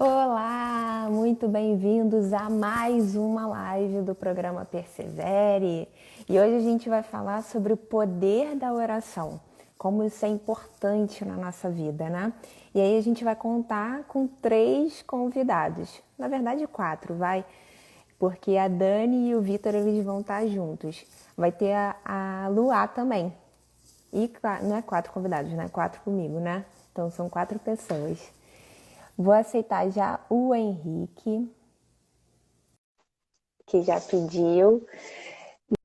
Olá, muito bem-vindos a mais uma live do programa Persevere. E hoje a gente vai falar sobre o poder da oração, como isso é importante na nossa vida, né? E aí a gente vai contar com 3 convidados, na verdade 4, vai, porque a Dani e o Vitor eles vão estar juntos. Vai ter a Luá também. E não é 4 convidados, né? 4 comigo, né? Então são 4 pessoas. Vou aceitar já o Henrique, que já pediu.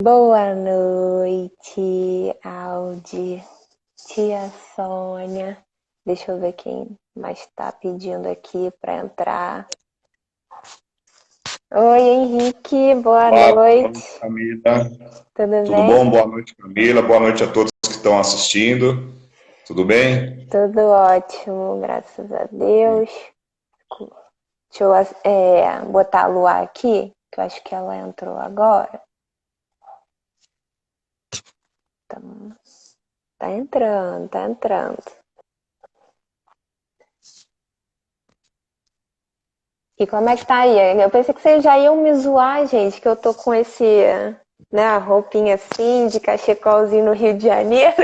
Boa noite, Aldi, tia Sônia. Deixa eu ver quem mais está pedindo aqui para entrar. Oi, Henrique, boa Olá, boa noite. noite, Camila. Tudo Tudo bem? bom? Boa noite, Camila. Boa noite a todos que estão assistindo. Tudo bem? Tudo ótimo, graças a Deus. Deixa eu botar a Luá aqui, que eu acho que ela entrou agora. Então, tá entrando, tá entrando. E como é que tá aí? Eu pensei que vocês já iam me zoar, gente, que eu tô com esse, né, roupinha assim, de cachecolzinho no Rio de Janeiro.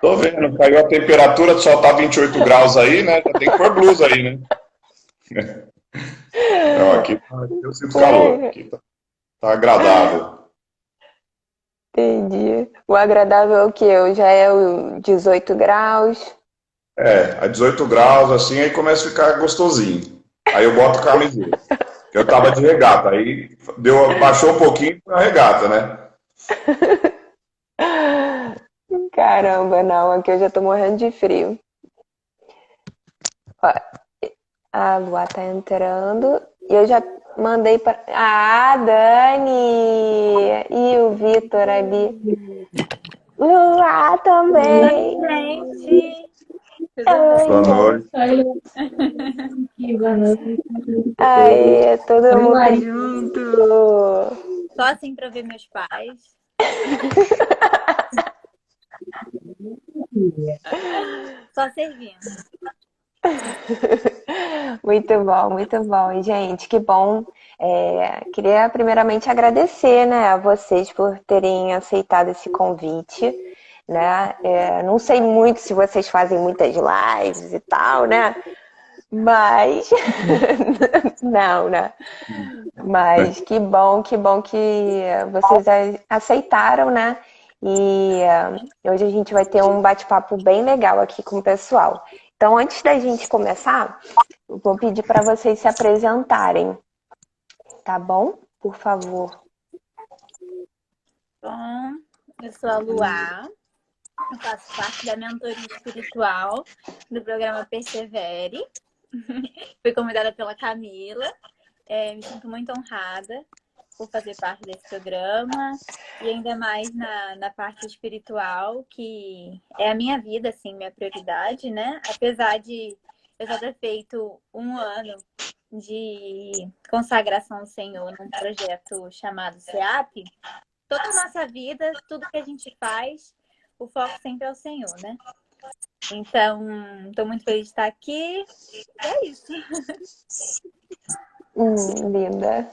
Tô vendo, caiu a temperatura, só tá 28 graus aí, né? Já tem que pôr blusa aí, né? Não, aqui eu sinto calor. Ué, Aqui tá agradável. entendi. O agradável é o quê? Já é o 18 graus. A 18 graus, assim, aí começa a ficar gostosinho. Aí eu boto camiseta. Eu tava de regata, aí baixou um pouquinho a regata, né? Caramba, não, aqui eu já tô morrendo de frio. Ó, a Lua tá entrando e eu já mandei para. Ah, Dani! E o Vitor ali. Lua também! Gente, tudo Oi, Boa bem? noite. gente! Boa noite. Aí, todo mundo junto! Só assim para ver meus pais. Só servindo. Muito bom. E, gente, que bom. Queria primeiramente agradecer, né, a vocês por terem aceitado esse convite, né? Não sei muito se vocês fazem muitas lives e tal, né? Mas não, né? Mas que bom que vocês aceitaram, né? E hoje a gente vai ter um bate-papo bem legal aqui com o pessoal. Então, antes da gente começar, eu vou pedir para vocês se apresentarem, tá bom? Por favor. Bom, eu sou a Luá, eu faço parte da mentoria espiritual do programa Persevere. Fui convidada pela Camila. Me sinto muito honrada por fazer parte desse programa e ainda mais na parte espiritual, que é a minha vida, assim, minha prioridade, né? Apesar de eu já ter feito um ano de consagração ao Senhor num projeto chamado SEAP, toda a nossa vida, tudo que a gente faz, o foco sempre é o Senhor, né? Então, estou muito feliz de estar aqui. É isso. Linda.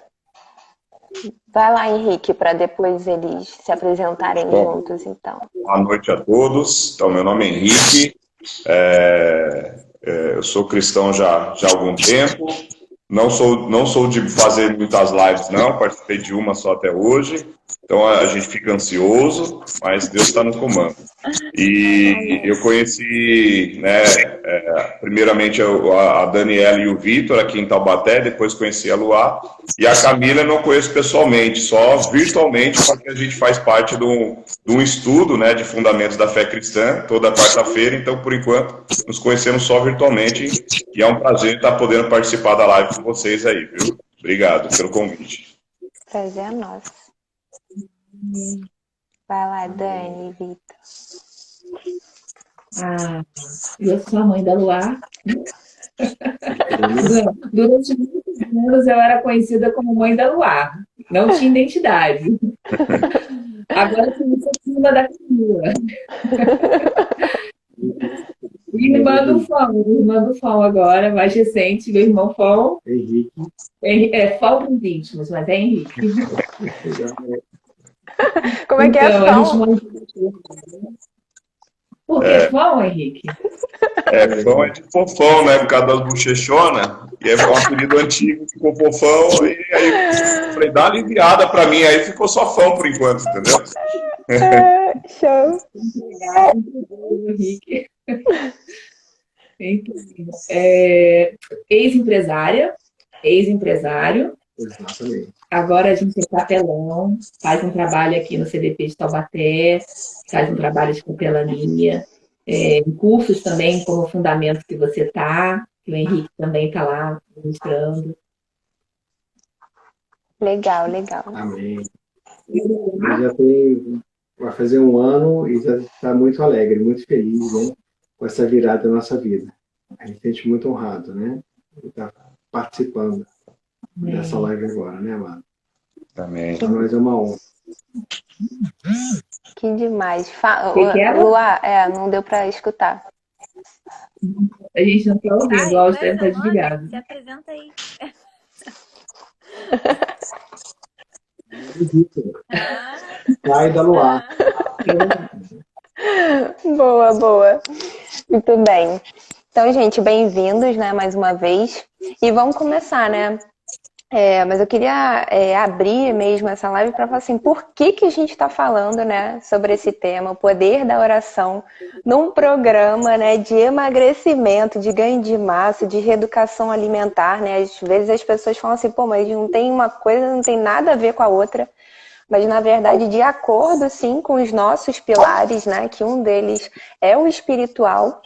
Vai lá, Henrique, para depois eles se apresentarem Bom, juntos, então. boa noite a todos. Então, meu nome é Henrique. Eu sou cristão já há algum tempo. Não sou de fazer muitas lives, não. Participei de uma só até hoje. Então a gente fica ansioso, mas Deus está no comando. E eu conheci, né, primeiramente a Daniela e o Vitor aqui em Taubaté, depois conheci a Luá. E a Camila eu não conheço pessoalmente, só virtualmente, porque a gente faz parte de um estudo, né, de fundamentos da fé cristã, toda quarta-feira. Então, por enquanto, nos conhecemos só virtualmente. E é um prazer estar podendo participar da live com vocês aí, viu? Obrigado pelo convite. Prazer é nosso. Vai lá, Dani e Vitor. Eu sou a mãe da Luar. Durante muitos anos eu era conhecida como mãe da Luar. Não tinha identidade. Agora eu sou filha da Camila. Irmã do Fão agora, mais recente, meu irmão Fão. Henrique. É Fão para os íntimos, mas é Henrique. Como é que é Então, a gente Fão? manda... Por que Fão, Henrique? Fão é de fofão, né? Por causa das bochechonas. E é um apelido antigo, ficou fofão. E aí eu falei, dá uma aliviada pra mim. Aí ficou só Fão por enquanto, entendeu? Show. Henrique. Ex-empresário. Exatamente. Agora a gente é capelão, faz um trabalho aqui no CDP de Taubaté, faz um trabalho de capelania, em cursos também, como Fundamentos que você está, que o Henrique também está lá ministrando. Legal, legal. Amém. Ele vai fazer 1 ano e já está muito alegre, muito feliz, né, com essa virada da nossa vida. A gente se sente muito honrado, né? Ele está participando dessa live agora, né, amado? Também. Para nós é uma honra. Que demais. Lua, não deu para escutar. A gente não está ouvindo, o áudio deve estar desligado. Se apresenta aí. Pai da Luar. Boa, boa. Muito bem. Então, gente, bem-vindos, né, mais uma vez. E vamos começar, né? Mas eu queria abrir mesmo essa live para falar assim, por que a gente está falando, né, sobre esse tema, o poder da oração, num programa, né, de emagrecimento, de ganho de massa, de reeducação alimentar, né? Às vezes as pessoas falam assim, pô, mas não tem uma coisa, não tem nada a ver com a outra. Mas, na verdade, de acordo, sim, com os nossos pilares, né, que um deles é o espiritual,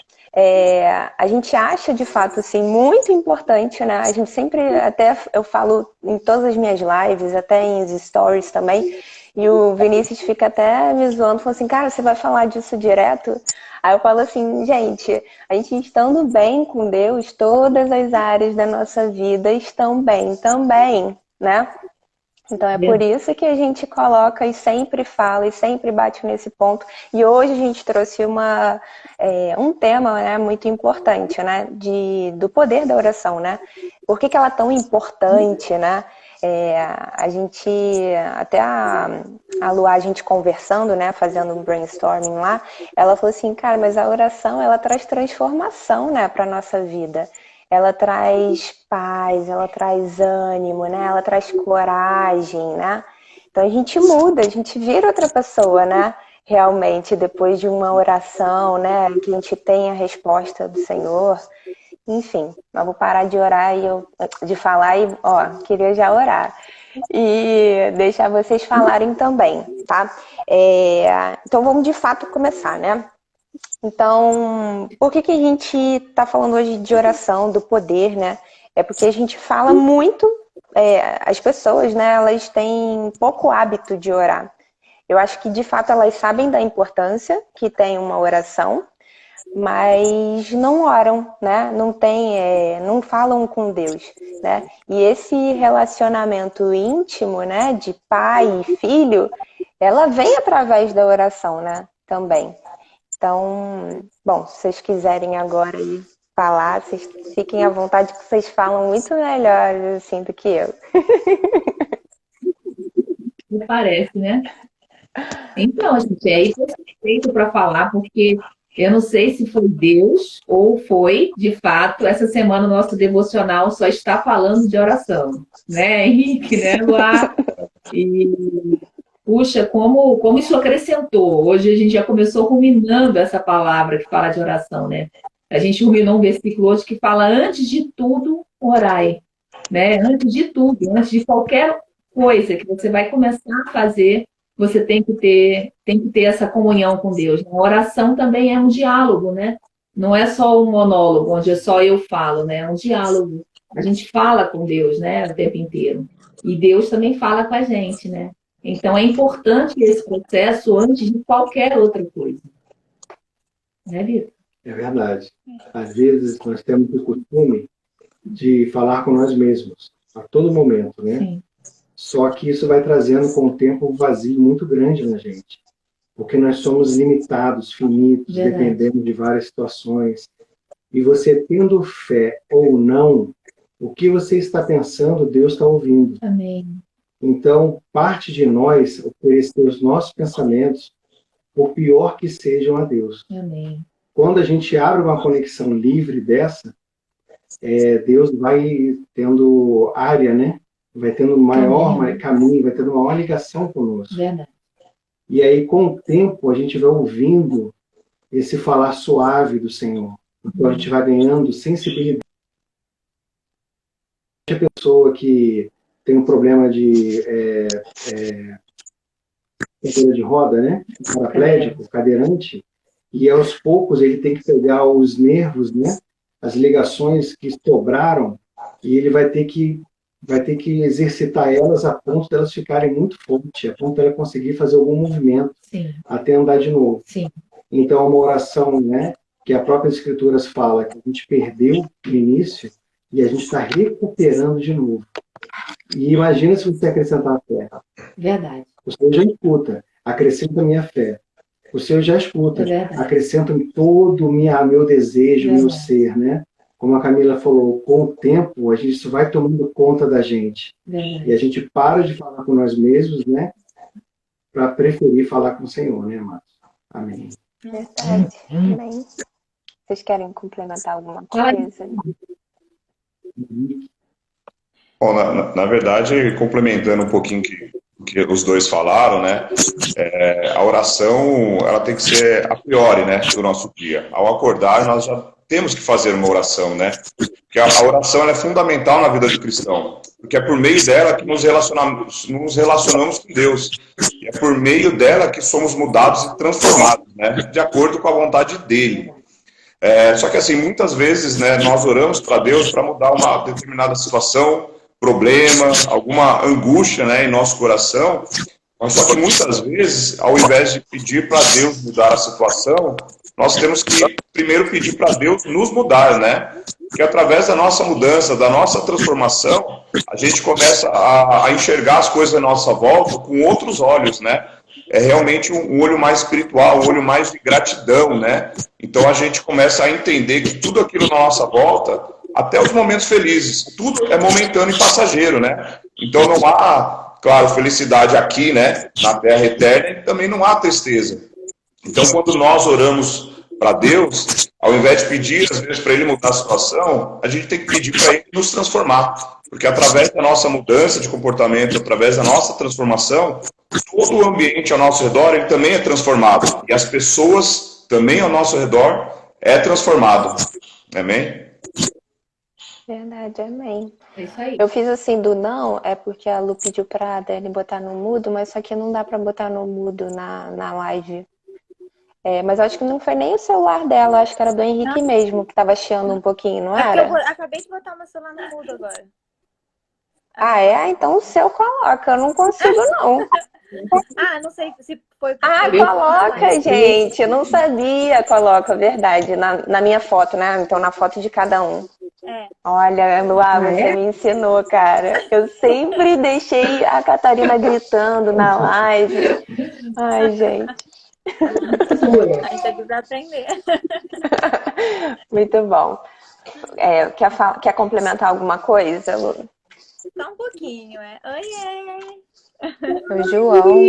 a gente acha, de fato, assim, muito importante, né? A gente sempre, até eu falo em todas as minhas lives, até em stories também, e o Vinícius fica até me zoando, falando assim, cara, você vai falar disso direto? Aí eu falo assim, gente, a gente estando bem com Deus, todas as áreas da nossa vida estão bem também, né? Então é por isso que a gente coloca e sempre fala e sempre bate nesse ponto. E hoje a gente trouxe um tema, né, muito importante, né, do poder da oração, né? Por que ela é tão importante, né? A gente, até a Luá, a gente conversando, né, fazendo um brainstorming lá, ela falou assim, cara, mas a oração, ela traz transformação, né, para nossa vida. Ela traz paz, ela traz ânimo, né? Ela traz coragem, né? Então a gente muda, a gente vira outra pessoa, né? Realmente, depois de uma oração, né? Que a gente tem a resposta do Senhor. Enfim, eu vou parar de orar de falar e, queria já orar. E deixar vocês falarem também, tá? Então vamos de fato começar, né? Então, por que a gente está falando hoje de oração, do poder, né? É porque a gente fala muito, as pessoas, né? Elas têm pouco hábito de orar. Eu acho que, de fato, elas sabem da importância que tem uma oração, mas não oram, né? Não falam com Deus, né? E esse relacionamento íntimo, né? De pai e filho, ela vem através da oração, né? Também. Então, bom, se vocês quiserem agora aí falar, vocês fiquem à vontade, que vocês falam muito melhor, assim, do que eu. Me parece, né? Então, gente, é perfeito para falar, porque eu não sei se foi Deus ou foi, de fato, essa semana o nosso devocional só está falando de oração, né, Henrique, né, Luá? E... puxa, como isso acrescentou. Hoje a gente já começou ruminando essa palavra que fala de oração, né? A gente ruminou um versículo hoje que fala, antes de tudo, orai. Né? Antes de tudo, antes de qualquer coisa que você vai começar a fazer, você tem que ter essa comunhão com Deus. A oração também é um diálogo, né? Não é só um monólogo, onde só eu falo, né? É um diálogo. A gente fala com Deus, né? O tempo inteiro. E Deus também fala com a gente, né? Então, é importante esse processo antes de qualquer outra coisa. Né, Vitor? É verdade. Às vezes, nós temos o costume de falar com nós mesmos, a todo momento, né? Sim. Só que isso vai trazendo, com o tempo, um vazio muito grande na gente. Porque nós somos limitados, finitos, Verdade. dependendo de várias situações. E você tendo fé ou não, o que você está pensando, Deus está ouvindo. Amém. Então, parte de nós oferecer os nossos pensamentos, por pior que sejam, a Deus. Amém. Quando a gente abre uma conexão livre dessa, Deus vai tendo área, né? Vai tendo maior caminho, vai tendo maior ligação conosco. Verdade. E aí, com o tempo, a gente vai ouvindo esse falar suave do Senhor. Então, a gente vai ganhando sensibilidade. A pessoa que tem um problema de cadeira de roda, né? Paraplégico, cadeirante, e aos poucos ele tem que pegar os nervos, né? As ligações que sobraram, e ele vai ter que exercitar elas a ponto de elas ficarem muito fortes, a ponto de ela conseguir fazer algum movimento. Sim. Até andar de novo. Sim. Então, é uma oração, né, que as próprias escrituras fala que a gente perdeu no início e a gente está recuperando de novo. E imagina se você acrescentar a fé. Verdade. O Senhor já escuta, acrescenta a minha fé. O Senhor já escuta, acrescenta todo meu desejo, meu ser, né? Como a Camila falou, com o tempo a gente vai tomando conta da gente. E a gente para de falar com nós mesmos, né? Para preferir falar com o Senhor, né, amados? Amém. Verdade. Amém. Vocês querem complementar alguma coisa? Bom, na verdade, complementando um pouquinho que os dois falaram, né? A oração, ela tem que ser a priori, né, do nosso dia. Ao acordar, nós já temos que fazer uma oração, né? Porque a oração ela é fundamental na vida do cristão, porque é por meio dela que nos relacionamos com Deus. E é por meio dela que somos mudados e transformados, né? De acordo com a vontade dele. Só que assim, muitas vezes, né, nós oramos para Deus para mudar uma determinada situação, problema, alguma angústia, né, em nosso coração. Mas só que muitas vezes, ao invés de pedir para Deus mudar a situação, nós temos que primeiro pedir para Deus nos mudar, né? Porque através da nossa mudança, da nossa transformação, a gente começa a enxergar as coisas à nossa volta com outros olhos, né? É realmente um olho mais espiritual, um olho mais de gratidão, né? Então a gente começa a entender que tudo aquilo na nossa volta, até os momentos felizes, tudo é momentâneo e passageiro, né? Então não há, claro, felicidade aqui, né? Na terra eterna, e também não há tristeza. Então quando nós oramos para Deus, ao invés de pedir, às vezes, para Ele mudar a situação, a gente tem que pedir para Ele nos transformar. Porque através da nossa mudança de comportamento, através da nossa transformação, todo o ambiente ao nosso redor ele também é transformado. E as pessoas também ao nosso redor é transformado. Amém? Verdade, amém. É isso aí. Eu fiz assim do não, é porque a Lu pediu pra Dani botar no mudo, mas só que não dá pra botar no mudo na live. Mas eu acho que não foi nem o celular dela, acho que era do Henrique mesmo, que tava chiando um pouquinho, não era? Eu acabei de botar meu celular no mudo agora. Ah, é? Então o seu coloca, eu não consigo não. Não sei se foi... Coloca, gente, eu não sabia, coloca, verdade, na minha foto, né? Então na foto de cada um. Olha, Luá, você me ensinou, cara. Eu sempre deixei a Catarina gritando na live. Ai, gente. A gente tem que aprender. Muito bom. Quer complementar alguma coisa, Lu? Só um pouquinho, Oiê! O João.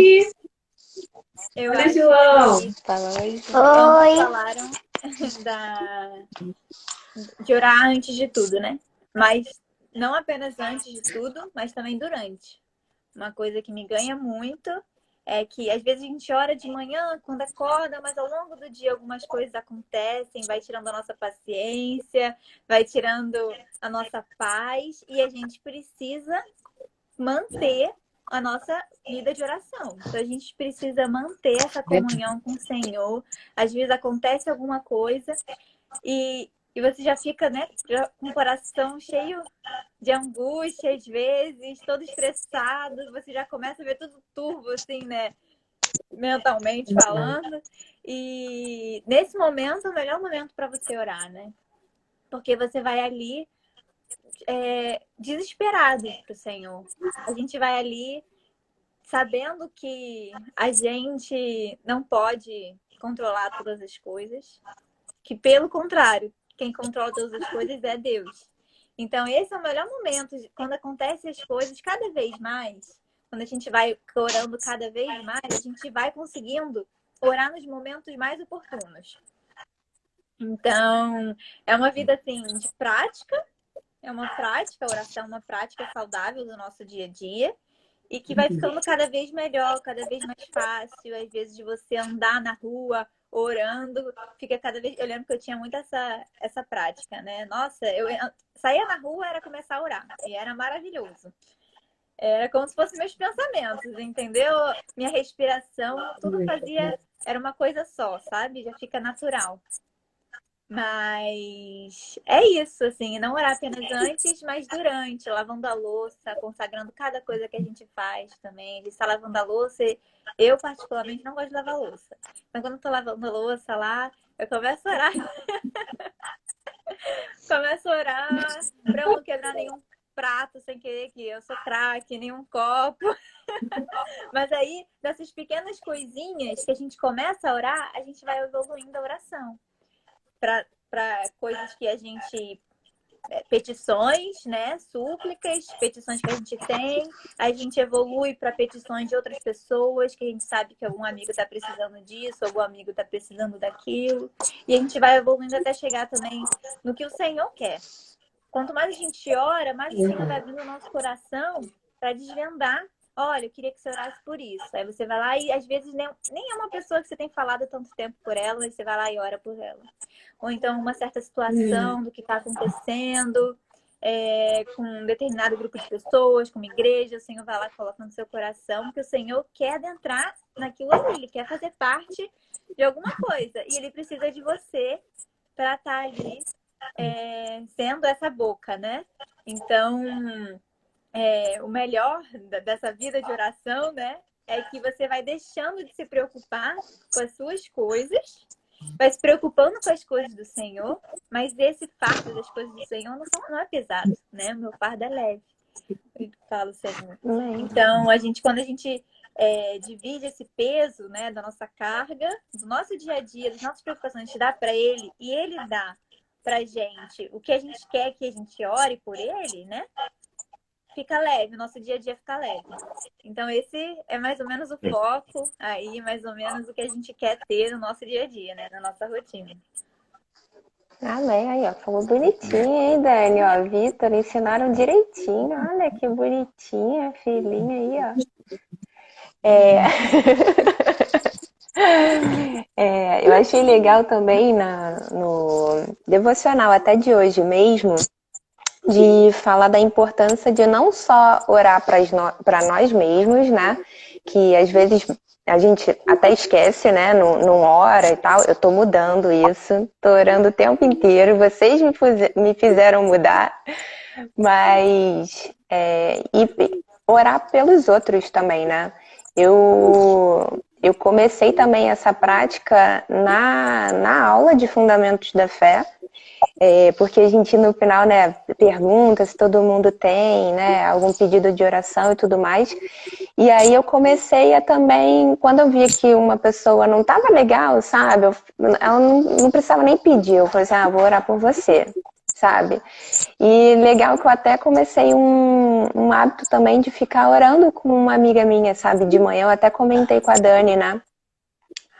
Eu Oi, acho João. que Oi. falaram de orar antes de tudo, né? Mas não apenas antes de tudo, mas também durante. Uma coisa que me ganha muito é que às vezes a gente ora de manhã, quando acorda, mas ao longo do dia algumas coisas acontecem, vai tirando a nossa paciência, vai tirando a nossa paz, e a gente precisa manter a nossa vida de oração. Então a gente precisa manter essa comunhão com o Senhor. Às vezes acontece alguma coisa e você já fica, né, com o coração cheio de angústia, às vezes, todo estressado, você já começa a ver tudo turvo, assim, né, mentalmente falando. E nesse momento é o melhor momento para você orar, né? Porque você vai ali desesperado para o Senhor. A gente vai ali sabendo que a gente não pode controlar todas as coisas, que pelo contrário, quem controla todas as coisas é Deus. Então, esse é o melhor momento, quando acontecem as coisas cada vez mais, quando a gente vai orando cada vez mais, a gente vai conseguindo orar nos momentos mais oportunos. Então, é uma vida, assim, de prática, a oração é uma prática saudável do nosso dia a dia, e que vai ficando cada vez melhor, cada vez mais fácil, às vezes de você andar na rua orando, fica cada vez... Eu lembro que eu tinha muito essa prática, né? Nossa, eu saía na rua, era começar a orar, e era maravilhoso. Era como se fossem meus pensamentos, entendeu? Minha respiração, tudo fazia... Era uma coisa só, sabe? Já fica natural. Mas é isso, assim, não orar apenas antes, mas durante, lavando a louça, consagrando cada coisa que a gente faz também. Ele está lavando a louça, eu particularmente não gosto de lavar louça. Mas quando eu tô lavando a louça lá, eu começo a orar. Começo a orar pra eu não quebrar nenhum prato sem querer, que eu sou craque, nenhum copo. Mas aí, dessas pequenas coisinhas que a gente começa a orar, a gente vai evoluindo a oração. Para coisas que a gente... petições, né? Súplicas, petições que a gente tem. A gente evolui para petições de outras pessoas, que a gente sabe que algum amigo está precisando disso, algum amigo está precisando daquilo. E a gente vai evoluindo até chegar também no que o Senhor quer. Quanto mais a gente ora, mais o Senhor vai abrindo o nosso coração para desvendar. Olha, eu queria que você orasse por isso. Aí você vai lá e, às vezes, nem é uma pessoa que você tem falado há tanto tempo por ela, mas você vai lá e ora por ela. Ou então, uma certa situação do que está acontecendo com um determinado grupo de pessoas, com uma igreja, o Senhor vai lá e coloca no seu coração que o Senhor quer adentrar naquilo ali, Ele quer fazer parte de alguma coisa. E Ele precisa de você para estar ali sendo essa boca, né? Então... o melhor dessa vida de oração, né? É que você vai deixando de se preocupar com as suas coisas, vai se preocupando com as coisas do Senhor, mas esse fardo das coisas do Senhor não é pesado, né? O meu fardo é leve. Eu falo, Senhor. Então, quando a gente divide esse peso, né, da nossa carga, do nosso dia a dia, das nossas preocupações, a gente dá para Ele e Ele dá pra gente o que a gente quer que a gente ore por Ele, né? Fica leve, o nosso dia a dia fica leve. Então, esse é mais ou menos o foco aí, mais ou menos o que a gente quer ter no nosso dia a dia, né? Na nossa rotina. Amém. Aí, ó, falou bonitinho, hein, Dani? Ó, Vitor, ensinaram direitinho. Olha que bonitinha, filhinha aí, ó. Eu achei legal também no devocional até de hoje mesmo, de falar da importância de não só orar para nós mesmos, né? Que às vezes a gente até esquece, né? Não ora e tal. Eu tô mudando isso, tô orando o tempo inteiro. Vocês me fizeram mudar, mas e orar pelos outros também, né? Eu comecei também essa prática na aula de Fundamentos da Fé. Porque a gente no final, né, pergunta se todo mundo tem, né, algum pedido de oração e tudo mais. E aí eu comecei a também, quando eu via que uma pessoa não estava legal, sabe, ela não precisava nem pedir, eu falei assim, vou orar por você, sabe. E legal que eu até comecei um hábito também de ficar orando com uma amiga minha, sabe, de manhã. Eu até comentei com a Dani, né.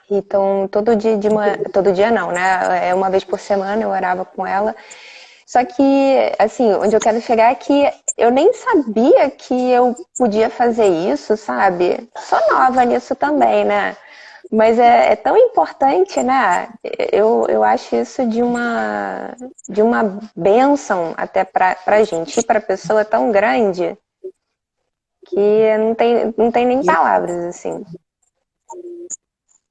Então, todo dia de manhã, todo dia não, né? Uma vez por semana eu orava com ela. Só que, assim, onde eu quero chegar é que eu nem sabia que eu podia fazer isso, sabe? Sou nova nisso também, né? Mas é tão importante, né? Eu acho isso de uma bênção até pra gente. E pra pessoa tão grande que não tem nem palavras, assim.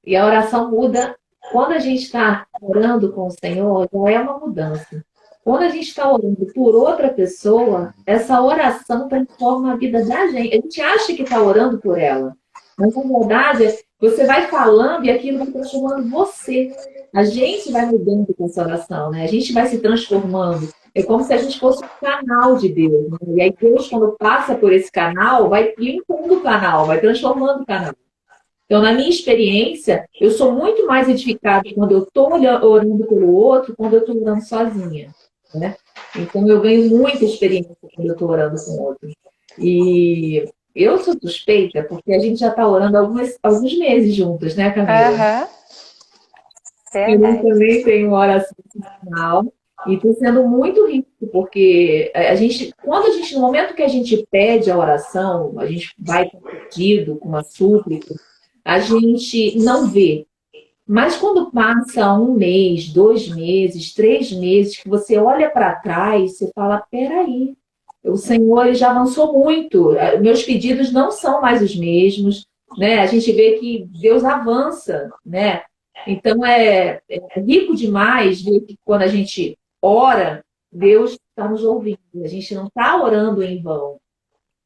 E a oração muda. Quando a gente está orando com o Senhor, já é uma mudança. Quando a gente está orando por outra pessoa, essa oração transforma a vida da gente. A gente acha que está orando por ela. Mas, na verdade, você vai falando e aquilo vai transformando você. A gente vai mudando com essa oração, né? A gente vai se transformando. É como se a gente fosse um canal de Deus, né? E aí Deus, quando passa por esse canal, vai limpando o canal, vai transformando o canal. Então, na minha experiência, eu sou muito mais edificada quando eu estou orando pelo outro, quando eu estou orando sozinha, né? Então, eu ganho muita experiência quando eu estou orando com o outro. E eu sou suspeita, porque a gente já está orando alguns meses juntas, né, Camila? Eu Verdade. também tenho uma oração semanal e está sendo muito rico, porque quando a gente, no momento que a gente pede a oração, a gente vai com um pedido, com uma súplica, a gente não vê. Mas quando passa um mês, 2 meses, 3 meses, que você olha para trás, você fala, peraí, o Senhor ele já avançou muito, meus pedidos não são mais os mesmos, né? A gente vê que Deus avança, né? Então é rico demais ver que quando a gente ora, Deus está nos ouvindo. A gente não está orando em vão.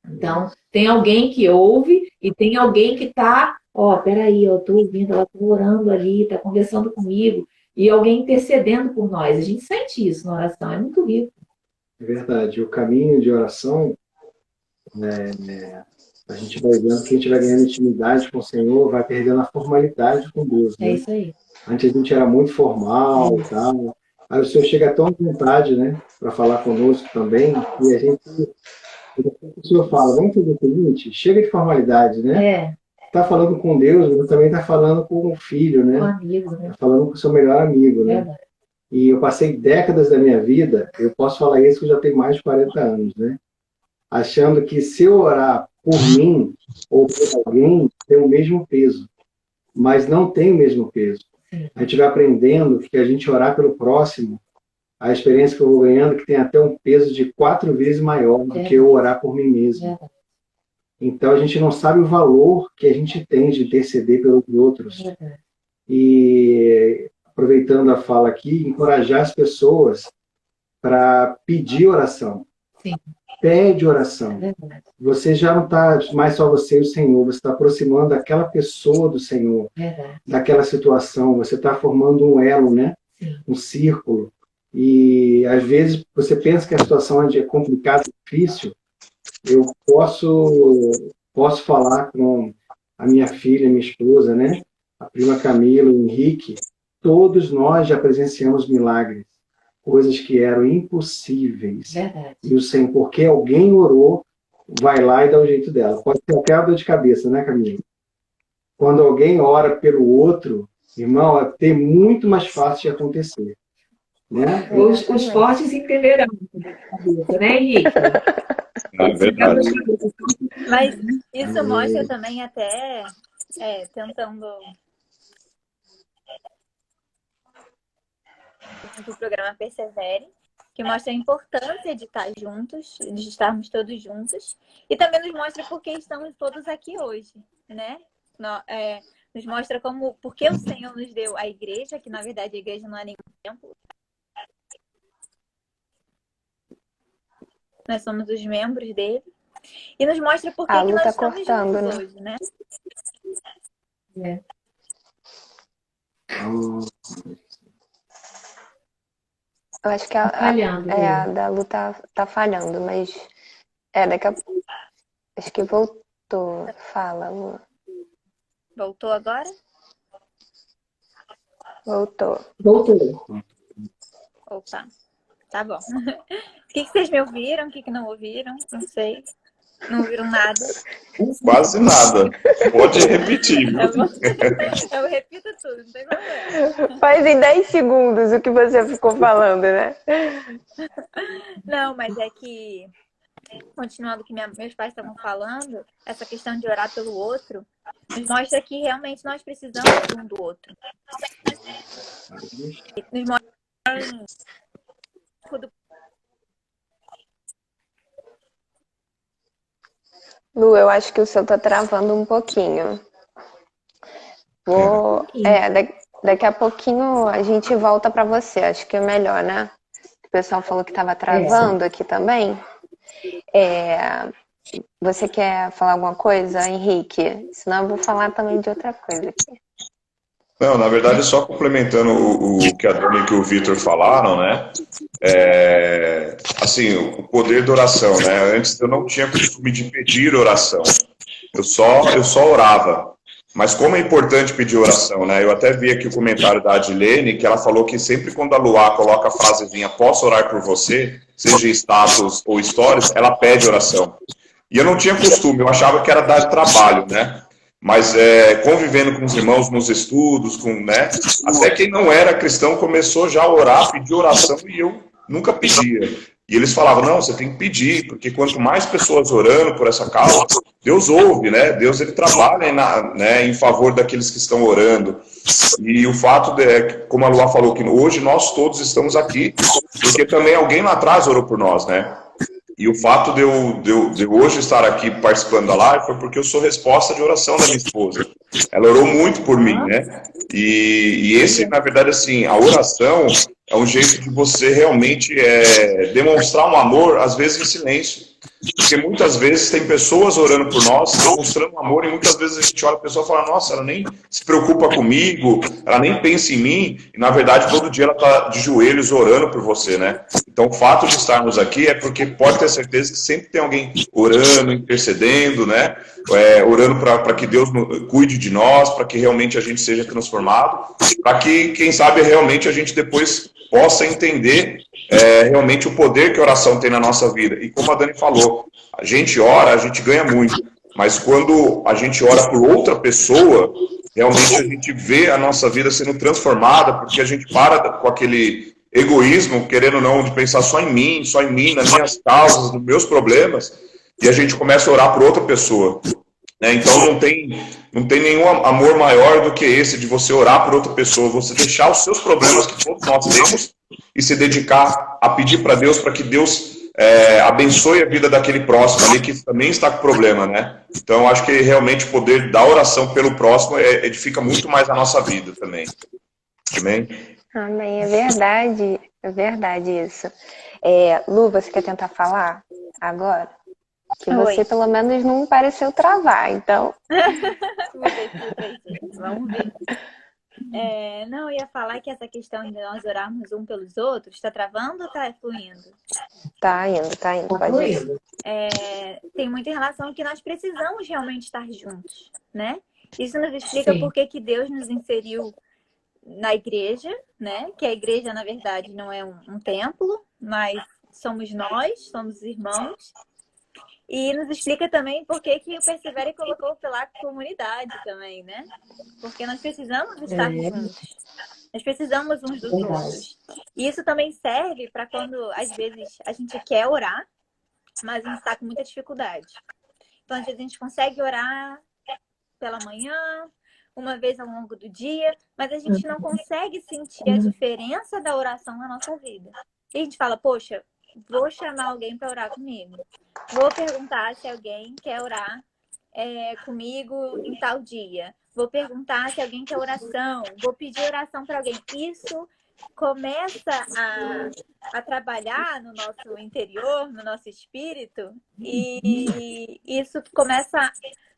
Então, tem alguém que ouve e tem alguém que está, peraí, eu estou ouvindo, ela está orando ali, está conversando comigo, e alguém intercedendo por nós. A gente sente isso na oração, é muito rico. É verdade. O caminho de oração, a gente vai vendo que a gente vai ganhando intimidade com o Senhor, vai perdendo a formalidade com Deus. Né? É isso aí. Antes a gente era muito formal e tal. Aí o Senhor chega tão à vontade, né, para falar conosco também, e a gente... O Senhor fala, vamos fazer o seguinte, chega de formalidade, né? Está falando com Deus, mas também está falando com o filho, né? Com o amigo, né? Está falando com o seu melhor amigo, né? Verdade. E eu passei décadas da minha vida, eu posso falar isso que eu já tenho mais de 40 anos, né? Achando que se eu orar por mim ou por alguém, tem o mesmo peso. Mas não tem o mesmo peso. A gente vai aprendendo que a gente orar pelo próximo, a experiência que eu vou ganhando, que tem até um peso de 4 vezes maior do que eu orar por mim mesmo. Então, a gente não sabe o valor que a gente tem de interceder pelos outros. E, aproveitando a fala aqui, encorajar as pessoas para pedir oração. Sim. Pede oração. Você já não está mais só você e o Senhor, você está aproximando aquela pessoa do Senhor, daquela situação, você está formando um elo, né? Um círculo. E, às vezes, você pensa que a situação é complicada, difícil. Eu posso falar com a minha filha, minha esposa, né? A prima Camila, o Henrique. Todos nós já presenciamos milagres. Coisas que eram impossíveis. Verdade. E o Senhor, porque alguém orou, vai lá e dá o jeito dela. Pode ser qualquer dor de cabeça, né, Camila? Quando alguém ora pelo outro, irmão, é ter muito mais fácil de acontecer. Né? Os fortes entenderão, né, Henrique? É verdade. Mas isso mostra também até tentando do programa Persevere, que mostra a importância de estar juntos, de estarmos todos juntos, e também nos mostra por que estamos todos aqui hoje, né? Nos mostra por que o Senhor nos deu a igreja, que na verdade a igreja não é nenhum templo. Nós somos os membros dele. E nos mostra por que nós estamos juntos hoje, né? Eu acho que a da Lu tá falhando, mas daqui a pouco. Acho que voltou. Fala, Lu. Voltou agora? Voltou. Opa, tá bom. O que vocês me ouviram? O que não ouviram? Não sei. Não ouviram nada. Quase nada. Pode repetir. Eu repito tudo, não tem problema. Faz em 10 segundos o que você ficou falando, né? Não, mas é que, continuando o que meus pais estavam falando, essa questão de orar pelo outro, nos mostra que realmente nós precisamos um do outro. Nos mostra Lu, eu acho que o seu tá travando um pouquinho. Daqui a pouquinho a gente volta para você. Acho que é melhor, né? O pessoal falou que tava travando aqui também. Você quer falar alguma coisa, Henrique? Senão eu vou falar também de outra coisa aqui. Não, na verdade, só complementando o que a Dani e o Vitor falaram, né? Assim, o poder da oração, né? Antes eu não tinha costume de pedir oração. Eu só orava. Mas como é importante pedir oração, né? Eu até vi aqui o comentário da Adilene, que ela falou que sempre quando a Luá coloca a frasezinha, posso orar por você, seja em status ou stories, ela pede oração. E eu não tinha costume, eu achava que era dar trabalho, né? Mas convivendo com os irmãos nos estudos, né? Até quem não era cristão começou já a orar, pedir oração, e eu nunca pedia. E eles falavam, não, você tem que pedir, porque quanto mais pessoas orando por essa causa, Deus ouve, né? Deus, ele trabalha né, em favor daqueles que estão orando. E o fato, como a Luá falou, que hoje nós todos estamos aqui, porque também alguém lá atrás orou por nós, né? E o fato de eu hoje estar aqui participando da live foi porque eu sou resposta de oração da minha esposa. Ela orou muito por mim, né? E esse, na verdade, assim, a oração é um jeito de você realmente demonstrar um amor, às vezes em silêncio. Porque muitas vezes tem pessoas orando por nós, demonstrando amor, e muitas vezes a gente olha a pessoa e fala, nossa, ela nem se preocupa comigo, ela nem pensa em mim, e na verdade todo dia ela está de joelhos orando por você, né? Então o fato de estarmos aqui é porque pode ter certeza que sempre tem alguém orando, intercedendo, né? Orando para que Deus cuide de nós, para que realmente a gente seja transformado, para que, quem sabe, realmente a gente depois possa entender realmente o poder que a oração tem na nossa vida. E como a Dani falou, a gente ora, a gente ganha muito, mas quando a gente ora por outra pessoa, realmente a gente vê a nossa vida sendo transformada, porque a gente para com aquele egoísmo, querendo ou não, de pensar só em mim, nas minhas causas, nos meus problemas, e a gente começa a orar por outra pessoa. Né? Então não tem nenhum amor maior do que esse de você orar por outra pessoa, você deixar os seus problemas que todos nós temos e se dedicar a pedir para Deus, para que Deus abençoe a vida daquele próximo ali que também está com problema, né? Então acho que realmente o poder da oração pelo próximo edifica muito mais a nossa vida também. Amém? Amém, é verdade isso. Lu, você quer tentar falar agora? Que você, pelo menos, não pareceu travar, então... Vamos ver. Não, eu ia falar que essa questão de nós orarmos um pelos outros, está travando ou está fluindo? Tá indo, pode ir. Tem muito em relação a que nós precisamos realmente estar juntos, né? Isso nos explica por que Deus nos inseriu na igreja, né? Que a igreja, na verdade, não é um templo, mas somos nós, somos irmãos. E nos explica também por que o Persevere colocou pela comunidade também, né? Porque nós precisamos estar juntos. Nós precisamos uns dos outros. E isso também serve para quando, às vezes, a gente quer orar, mas a gente está com muita dificuldade. Então, às vezes, a gente consegue orar pela manhã, uma vez ao longo do dia, mas a gente não consegue sentir a diferença da oração na nossa vida. E a gente fala, poxa, vou chamar alguém para orar comigo. Vou perguntar se alguém quer orar comigo em tal dia. Vou perguntar se alguém quer oração. Vou pedir oração para alguém. Isso começa a trabalhar no nosso interior, no nosso espírito, e isso começa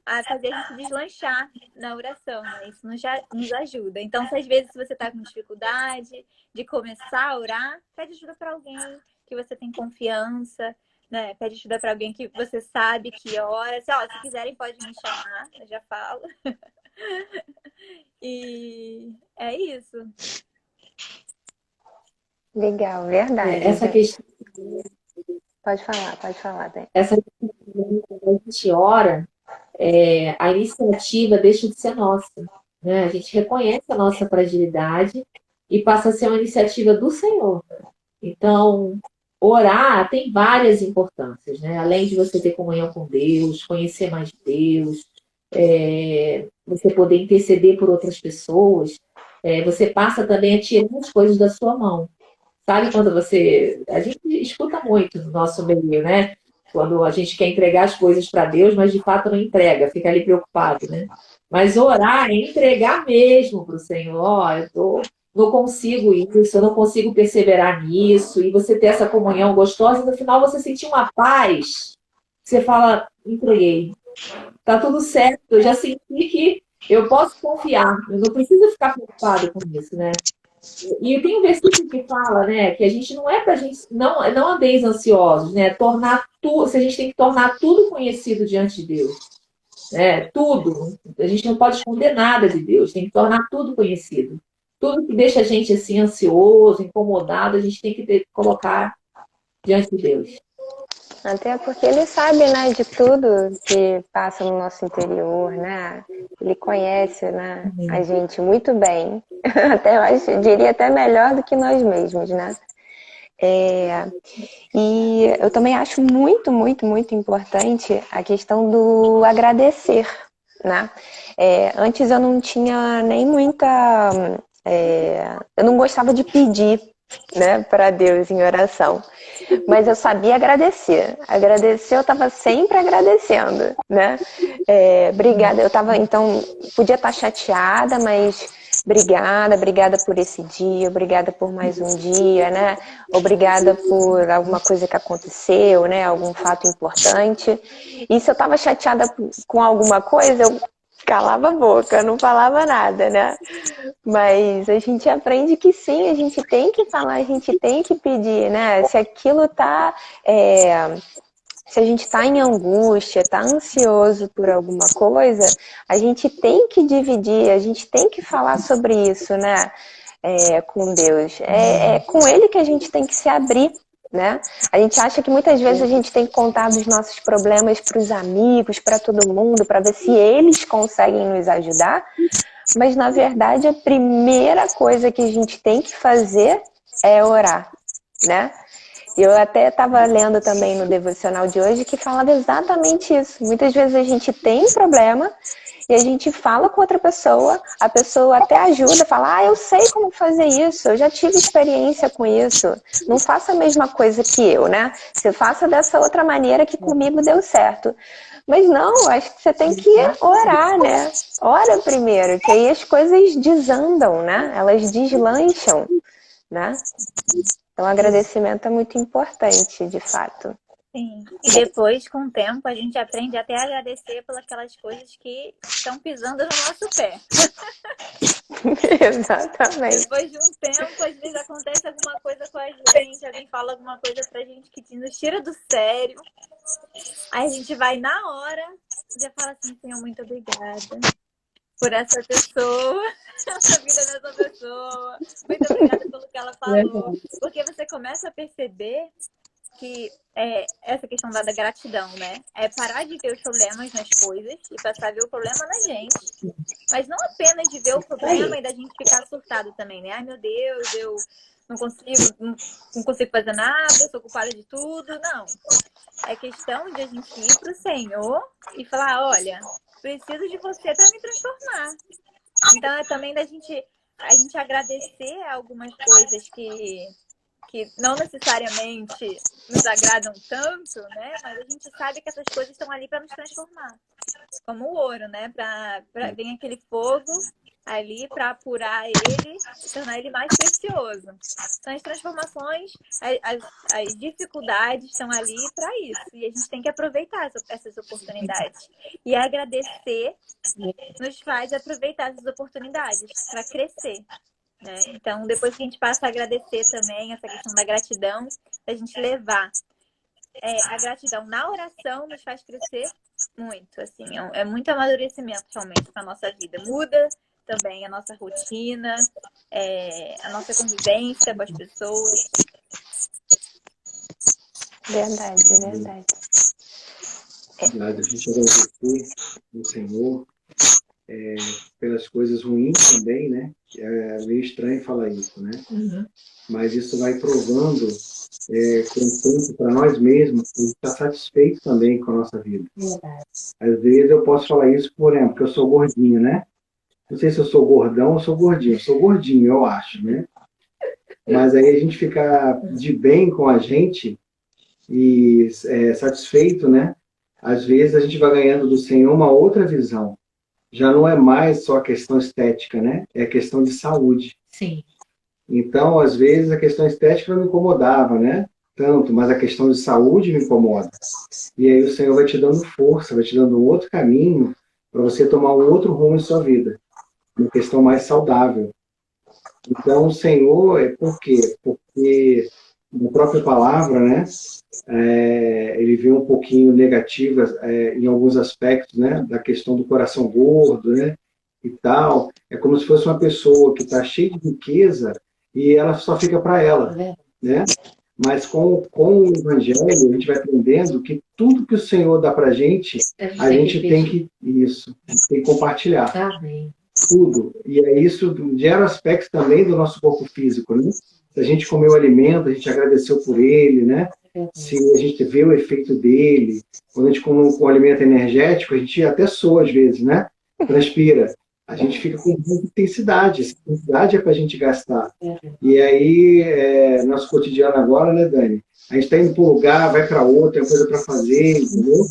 a fazer a gente deslanchar na oração, né? Isso nos ajuda. Então, se às vezes você está com dificuldade de começar a orar, pede ajuda para alguém que você tem confiança, né? Pede ajuda para alguém que você sabe que ora. Se quiserem, pode me chamar, eu já falo. E é isso. Legal, verdade. Essa questão... Pode falar, Dani. Essa questão, quando a gente ora, a iniciativa deixa de ser nossa, né? A gente reconhece a nossa fragilidade e passa a ser uma iniciativa do Senhor. Então, orar tem várias importâncias, né? Além de você ter comunhão com Deus, conhecer mais Deus, você poder interceder por outras pessoas, você passa também a tirar as coisas da sua mão. Sabe quando a gente escuta muito no nosso meio, né? Quando a gente quer entregar as coisas para Deus, mas de fato não entrega, fica ali preocupado, né? Mas orar é entregar mesmo para o Senhor. Não consigo isso, eu não consigo perseverar nisso, e você ter essa comunhão gostosa, no final você sentir uma paz, você fala, entreguei, tá tudo certo, eu já senti que eu posso confiar, eu não preciso ficar preocupado com isso, né? E tem um versículo que fala, né, que a gente não é pra gente, não andeis ansiosos, né, se a gente tem que tornar tudo conhecido diante de Deus. né? Tudo. A gente não pode esconder nada de Deus, tem que tornar tudo conhecido. Tudo que deixa a gente assim ansioso, incomodado, a gente tem que colocar diante de Deus. Até porque ele sabe, né, de tudo que passa no nosso interior, né? Ele conhece, né, a gente muito bem. Até eu acho, diria até melhor do que nós mesmos, né? E eu também acho muito, muito, muito importante a questão do agradecer, né? Antes eu não tinha nem muita... eu não gostava de pedir, né, para Deus em oração. Mas eu sabia agradecer. Agradecer, eu estava sempre agradecendo, né? Obrigada. Eu estava, então, podia estar chateada, mas obrigada por esse dia, obrigada por mais um dia, né? Obrigada por alguma coisa que aconteceu, né? Algum fato importante. E se eu estava chateada com alguma coisa, eu calava a boca, não falava nada, né? Mas a gente aprende que sim, a gente tem que falar, a gente tem que pedir, né? Se aquilo tá. Se a gente está em angústia, está ansioso por alguma coisa, a gente tem que dividir, a gente tem que falar sobre isso, né? Com Deus. É com Ele que a gente tem que se abrir, né? A gente acha que muitas vezes a gente tem que contar dos nossos problemas para os amigos, para todo mundo, para ver se eles conseguem nos ajudar. Mas, na verdade, a primeira coisa que a gente tem que fazer é orar, né? Eu até estava lendo também no devocional de hoje que falava exatamente isso. Muitas vezes a gente tem problema e a gente fala com outra pessoa, a pessoa até ajuda, fala, eu sei como fazer isso, eu já tive experiência com isso. Não faça a mesma coisa que eu, né? Você faça dessa outra maneira que comigo deu certo. Mas não, acho que você tem que orar, né? Ora primeiro, que aí as coisas desandam, né? Elas deslancham, né? Então, o agradecimento é muito importante, de fato. Sim. E depois, com o tempo, a gente aprende até a agradecer pelas aquelas coisas que estão pisando no nosso pé. Exatamente. Depois de um tempo, às vezes acontece alguma coisa com a gente, alguém fala alguma coisa pra gente que nos tira do sério. Aí a gente vai na hora e já fala assim, Senhor, muito obrigada por essa pessoa, a vida dessa pessoa. Muito obrigada pelo que ela falou. Porque você começa a perceber que essa questão da gratidão, né? É parar de ver os problemas nas coisas e passar a ver o problema na gente. Mas não apenas de ver o problema e da gente ficar surtado também, né? Ai, meu Deus, eu não consigo fazer nada, eu sou culpada de tudo. Não. É questão de a gente ir pro Senhor e falar, olha, preciso de você para me transformar. Então é também a gente agradecer algumas coisas que não necessariamente nos agradam tanto, né? Mas a gente sabe que essas coisas estão ali para nos transformar. Como o ouro, né? Vem aquele fogo ali para apurar ele e tornar ele mais precioso. Então, as transformações, as dificuldades estão ali para isso. E a gente tem que aproveitar essas oportunidades. E agradecer nos faz aproveitar essas oportunidades para crescer. Né? Então, depois que a gente passa a agradecer também, essa questão da gratidão, a gente levar a gratidão na oração nos faz crescer muito. Assim, é muito amadurecimento realmente para a nossa vida. Muda também a nossa rotina, a nossa convivência com as pessoas. Verdade, verdade. Verdade, a gente agradecer ao Senhor pelas coisas ruins também, né? É meio estranho falar isso, né? Uhum. Mas isso vai provando com o tempo para nós mesmos a gente está satisfeito também com a nossa vida. Às vezes eu posso falar isso, por exemplo, porque eu sou gordinho, né? Não sei se eu sou gordão ou sou gordinho. Eu sou gordinho, eu acho, né? Mas aí a gente fica de bem com a gente e satisfeito, né? Às vezes a gente vai ganhando do Senhor uma outra visão. Já não é mais só a questão estética, né? É a questão de saúde. Sim. Então, às vezes, a questão estética não me incomodava, né? Tanto, mas a questão de saúde me incomoda. E aí o Senhor vai te dando força, vai te dando um outro caminho para você tomar um outro rumo em sua vida. Uma questão mais saudável. Então, o Senhor, por quê? Porque na própria palavra, né? Ele vê um pouquinho negativa em alguns aspectos, né? Da questão do coração gordo, né? E tal. É como se fosse uma pessoa que está cheia de riqueza e ela só fica para ela, né? Mas com o Evangelho, a gente vai aprendendo que tudo que o Senhor dá para a gente tem que compartilhar. Amém. Tudo. E isso gera aspectos também do nosso corpo físico, né? Se a gente comeu o alimento, a gente agradeceu por ele, né? Se a gente vê o efeito dele, quando a gente come um alimento energético, a gente até soa às vezes, né? Transpira. A gente fica com muita intensidade. Essa intensidade é para a gente gastar. E aí, nosso cotidiano agora, né, Dani? A gente está indo para um lugar, vai para outro, tem coisa para fazer, entendeu?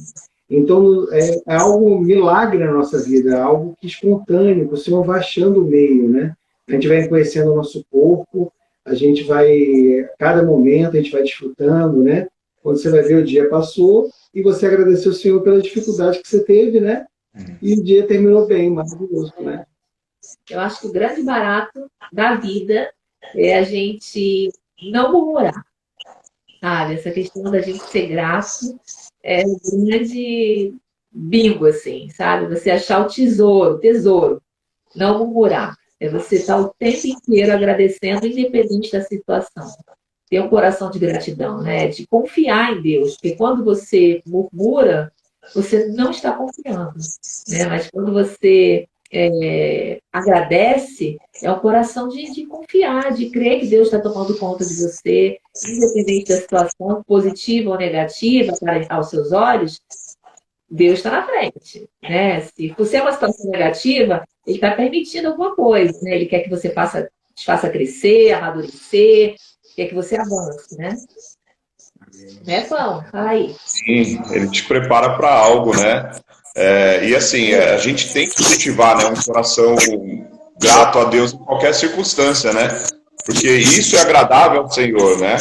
Então, é algo milagre na nossa vida, é algo que espontâneo, que o Senhor vai achando o meio, né? A gente vai conhecendo o nosso corpo, a gente vai, cada momento, a gente vai desfrutando, né? Quando você vai ver, o dia passou e você agradeceu ao Senhor pela dificuldade que você teve, né? E o dia terminou bem, maravilhoso, né? Eu acho que o grande barato da vida é a gente não murmurar, sabe? Essa questão da gente ser grato é um grande bingo, assim, sabe? Você achar o tesouro, não murmurar. É você estar o tempo inteiro agradecendo, independente da situação. Ter um coração de gratidão, né? De confiar em Deus. Porque quando você murmura, você não está confiando, né? Mas quando você agradece, é um coração de confiar, de crer que Deus está tomando conta de você, independente da situação, positiva ou negativa, para aos seus olhos, Deus está na frente, né? Se você é uma situação negativa, Ele está permitindo alguma coisa, né? Ele quer que você te faça crescer, amadurecer, quer que você avance, né? Né, Pão? Fala aí. Sim, ele te prepara para algo, né? E assim, a gente tem que cultivar, né, um coração grato a Deus em qualquer circunstância, né? Porque isso é agradável ao Senhor, né?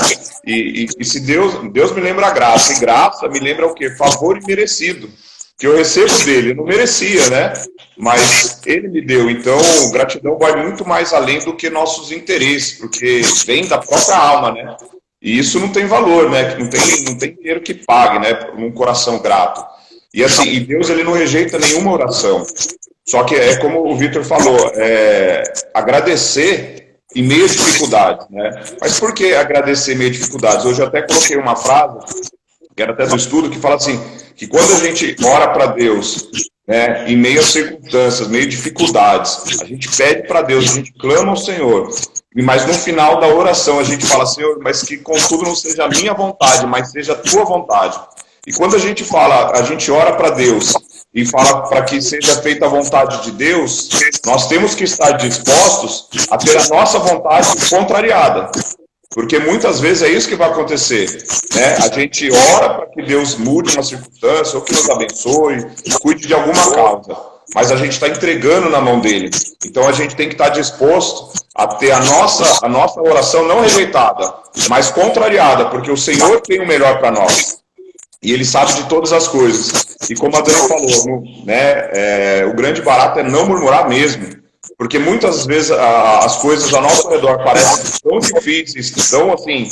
E se Deus me lembra a graça, e graça me lembra o quê? Favor imerecido, que eu recebo dele, eu não merecia, né? Mas ele me deu, então gratidão vai muito mais além do que nossos interesses, porque vem da própria alma, né? E isso não tem valor, né? Não tem dinheiro que pague, né? Um coração grato. E assim, e Deus ele não rejeita nenhuma oração. Só que é como o Vitor falou, agradecer em meio a dificuldades, né? Mas por que agradecer em meio a dificuldades? Hoje eu até coloquei uma frase, que era até do estudo, que fala assim, que quando a gente ora para Deus, né, em meio a circunstâncias, meio a dificuldades, a gente pede para Deus, a gente clama ao Senhor, mas no final da oração a gente fala, Senhor, mas que contudo não seja a minha vontade, mas seja a tua vontade. E quando a gente fala, a gente ora para Deus e fala para que seja feita a vontade de Deus, nós temos que estar dispostos a ter a nossa vontade contrariada. Porque muitas vezes é isso que vai acontecer, né? A gente ora para que Deus mude uma circunstância, ou que nos abençoe, cuide de alguma causa. Mas a gente está entregando na mão dele. Então a gente tem que estar disposto a ter a nossa oração não rejeitada, mas contrariada, porque o Senhor tem o melhor para nós. E ele sabe de todas as coisas. E como a Dani falou, né, o grande barato é não murmurar mesmo. Porque muitas vezes as coisas ao nosso redor parecem tão difíceis, tão assim,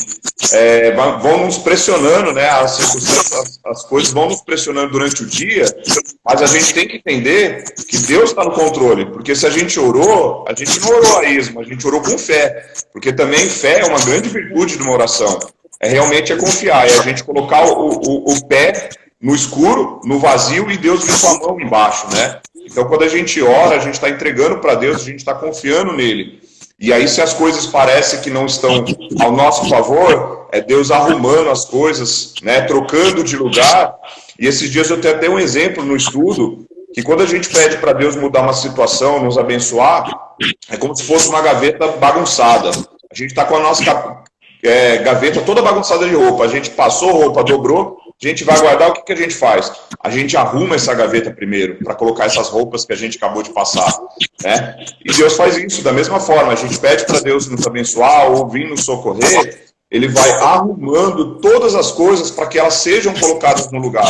vão nos pressionando, né? As circunstâncias, as coisas vão nos pressionando durante o dia, mas a gente tem que entender que Deus está no controle. Porque se a gente orou, a gente não orou a esmo, a gente orou com fé. Porque também fé é uma grande virtude de uma oração. Realmente confiar, é a gente colocar o pé no escuro, no vazio, e Deus vem com a mão embaixo, né? Então, quando a gente ora, a gente está entregando para Deus, a gente está confiando nele. E aí, se as coisas parecem que não estão ao nosso favor, é Deus arrumando as coisas, né? Trocando de lugar. E esses dias eu até dei um exemplo no estudo, que quando a gente pede para Deus mudar uma situação, nos abençoar, é como se fosse uma gaveta bagunçada. A gente está com a nossa gaveta toda bagunçada de roupa. A gente passou roupa, dobrou, a gente vai guardar, o que a gente faz? A gente arruma essa gaveta primeiro, para colocar essas roupas que a gente acabou de passar, né? E Deus faz isso da mesma forma. A gente pede para Deus nos abençoar ou vir nos socorrer, Ele vai arrumando todas as coisas para que elas sejam colocadas no lugar.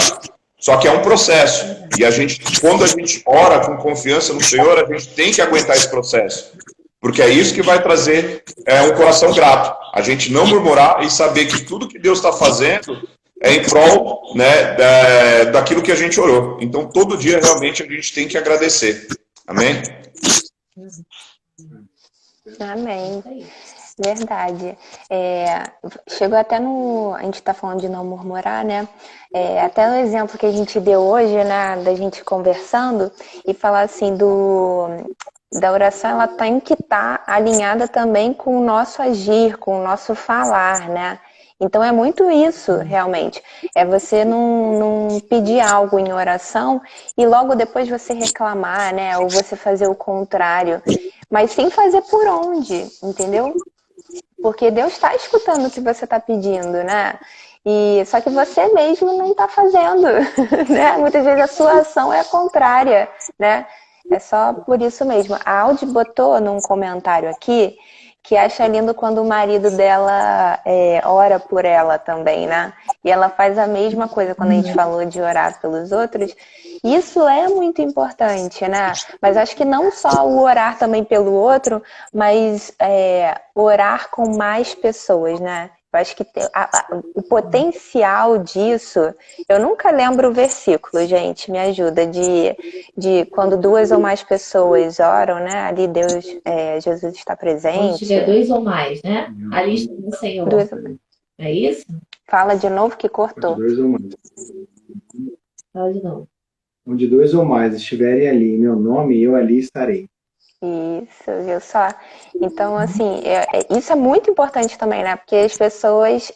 Só que é um processo. E quando a gente ora com confiança no Senhor, a gente tem que aguentar esse processo. Porque é isso que vai trazer um coração grato. A gente não murmurar e saber que tudo que Deus está fazendo é em prol, né, daquilo que a gente orou. Então, todo dia, realmente, a gente tem que agradecer. Amém? Amém. Verdade. Chegou até no... A gente está falando de não murmurar, né? Até o exemplo que a gente deu hoje, né? Da gente conversando e falar assim da oração, ela tem que estar alinhada também com o nosso agir, com o nosso falar, né? Então é muito isso, realmente. É você não pedir algo em oração e logo depois você reclamar, né? Ou você fazer o contrário. Mas sem fazer por onde, entendeu? Porque Deus está escutando o que você está pedindo, né? Só que você mesmo não está fazendo, né? Muitas vezes a sua ação é contrária, né? É só por isso mesmo. A Audi botou num comentário aqui que acha lindo quando o marido dela ora por ela também, né? E ela faz a mesma coisa quando a gente falou de orar pelos outros. Isso é muito importante, né? Mas acho que não só o orar também pelo outro, mas orar com mais pessoas, né? Eu acho que o potencial disso... Eu nunca lembro o versículo, gente, me ajuda, de quando 2 ou mais pessoas oram, né? Ali Deus, Jesus está presente. Onde tiver 2 ou mais, né? Ali está o Senhor. 2 ou mais. É isso? Fala de novo que cortou. 2 ou mais. Fala de novo. Onde 2 ou mais estiverem ali em meu nome, eu ali estarei. Isso, viu só? Então, assim, isso é muito importante também, né? Porque as pessoas,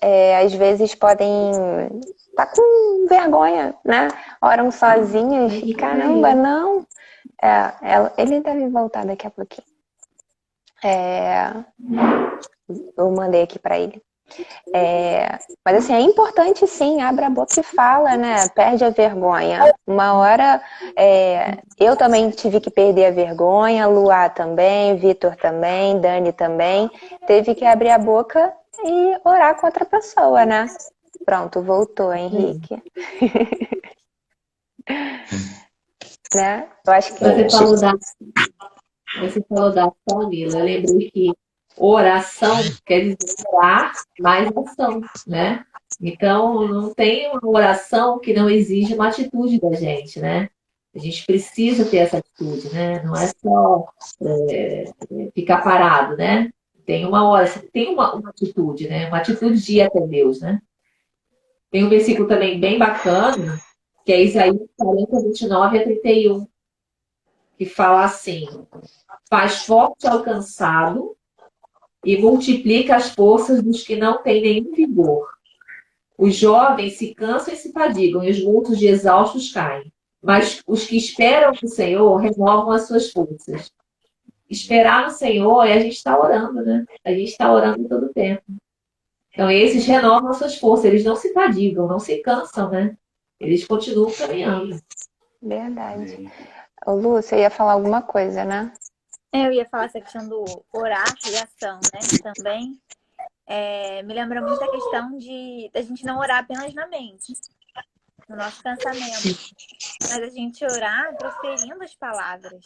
às vezes, podem estar com vergonha, né? Oram sozinhas e, caramba, não. Ele deve voltar daqui a pouquinho. Eu mandei aqui para ele. Mas assim, é importante sim, abre a boca e fala, né? Perde a vergonha. Uma hora eu também tive que perder a vergonha, Luá também, Vitor também, Dani também. Teve que abrir a boca e orar com outra pessoa, né? Pronto, voltou, Henrique. Né? Eu acho que Você falou da ação, Mila. Eu lembrei que oração quer dizer orar mais ação, né? Então, não tem uma oração que não exige uma atitude da gente, né? A gente precisa ter essa atitude, né? Não é só ficar parado, né? Tem uma hora, você tem uma atitude, né? Uma atitude de ir até Deus, né? Tem um versículo também bem bacana, que é Isaías 40, 29 a 31, que fala assim: faz forte ao cansado e multiplica as forças dos que não têm nenhum vigor. Os jovens se cansam e se fadigam, e os muitos de exaustos caem. Mas os que esperam no Senhor renovam as suas forças. Esperar no Senhor é a gente estar orando, né? A gente está orando todo o tempo. Então, esses renovam as suas forças. Eles não se fadigam, não se cansam, né? Eles continuam caminhando. Verdade. Ô, Lu, você ia falar alguma coisa, né? Eu ia falar essa questão do orar e ação, né? Também me lembra muito a questão da gente não orar apenas na mente, no nosso pensamento, mas a gente orar proferindo as palavras.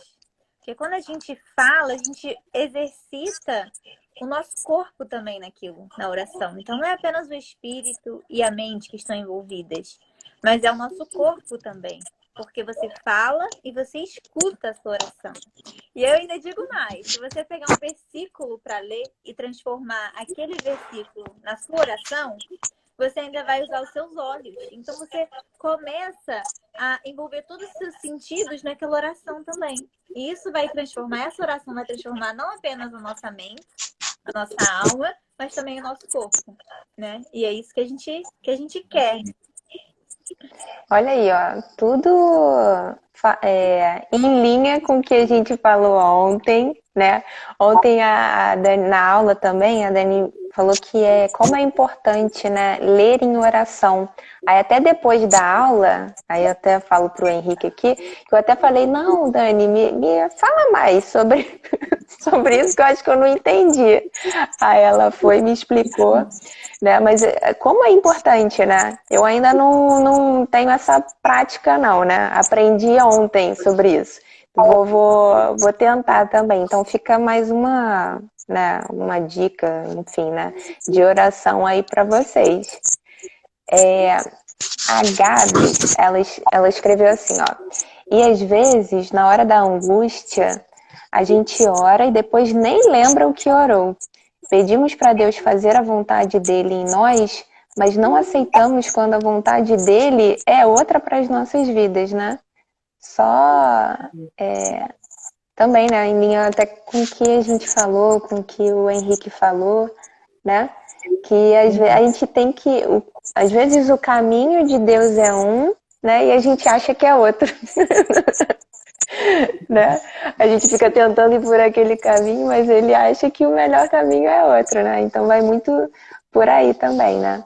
Porque quando a gente fala, a gente exercita o nosso corpo também naquilo, na oração. Então não é apenas o espírito e a mente que estão envolvidas, mas é o nosso corpo também. Porque você fala e você escuta a sua oração. E eu ainda digo mais, se você pegar um versículo para ler e transformar aquele versículo na sua oração, você ainda vai usar os seus olhos. Então você começa a envolver todos os seus sentidos naquela oração também. E isso vai transformar, essa oração vai transformar não apenas a nossa mente, a nossa alma, mas também o nosso corpo, né? E é isso que a gente quer. Olha aí, ó, tudo em linha com o que a gente falou ontem, né? Ontem a Dani, na aula também, a Dani falou que como é importante, né, ler em oração. Aí até depois da aula, aí eu até falo pro Henrique aqui, que eu até falei, não, Dani, me fala mais sobre, sobre isso que eu acho que eu não entendi. Aí ela foi e me explicou, né? Mas como é importante, né? Eu ainda não tenho essa prática não, né? Aprendi ontem sobre isso. Vou tentar também. Então fica mais uma né, alguma dica, enfim, né, de oração aí para vocês. A Gabi, ela escreveu assim, ó. E às vezes, na hora da angústia, a gente ora e depois nem lembra o que orou. Pedimos para Deus fazer a vontade dele em nós, mas não aceitamos quando a vontade dele é outra para as nossas vidas, né? Só também, né, em linha até com o que a gente falou, com o que o Henrique falou, né? Que a gente tem que, às vezes o caminho de Deus é um, né? E a gente acha que é outro. Né? A gente fica tentando ir por aquele caminho, mas ele acha que o melhor caminho é outro, né? Então vai muito por aí também, né?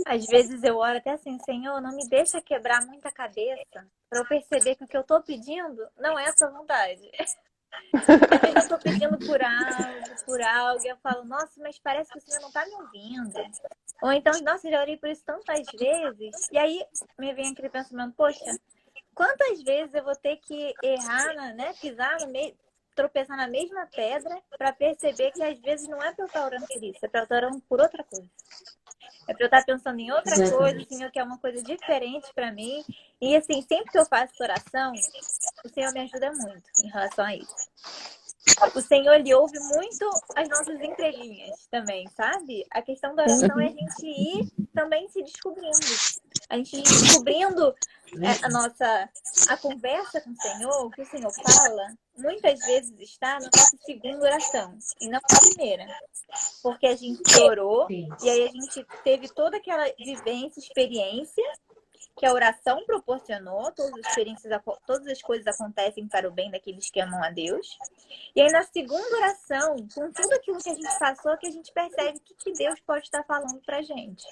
Às vezes eu oro até assim, Senhor, não me deixa quebrar muita cabeça para eu perceber que o que eu tô pedindo não é a sua vontade. Às vezes eu tô pedindo por algo, e eu falo, nossa, mas parece que o Senhor não tá me ouvindo. Ou então, nossa, já orei por isso tantas vezes. E aí me vem aquele pensamento, poxa, quantas vezes eu vou ter que errar, né? Pisar no meio, tropeçar na mesma pedra para perceber que às vezes não é para eu estar orando por isso, é para eu estar orando por outra coisa. É para eu estar pensando em outra coisa, o Senhor quer uma coisa diferente para mim. E assim, sempre que eu faço oração, o Senhor me ajuda muito em relação a isso. O Senhor, ele ouve muito as nossas entrelinhas também, sabe? A questão da oração é a gente ir também se descobrindo. A gente ir descobrindo a conversa com o Senhor, o que o Senhor fala, muitas vezes está na nossa segunda oração e não na primeira. Porque a gente orou e aí a gente teve toda aquela vivência, experiência que a oração proporcionou, todas as coisas acontecem para o bem daqueles que amam a Deus. E aí na segunda oração, com tudo aquilo que a gente passou, que a gente percebe o que Deus pode estar falando para a gente.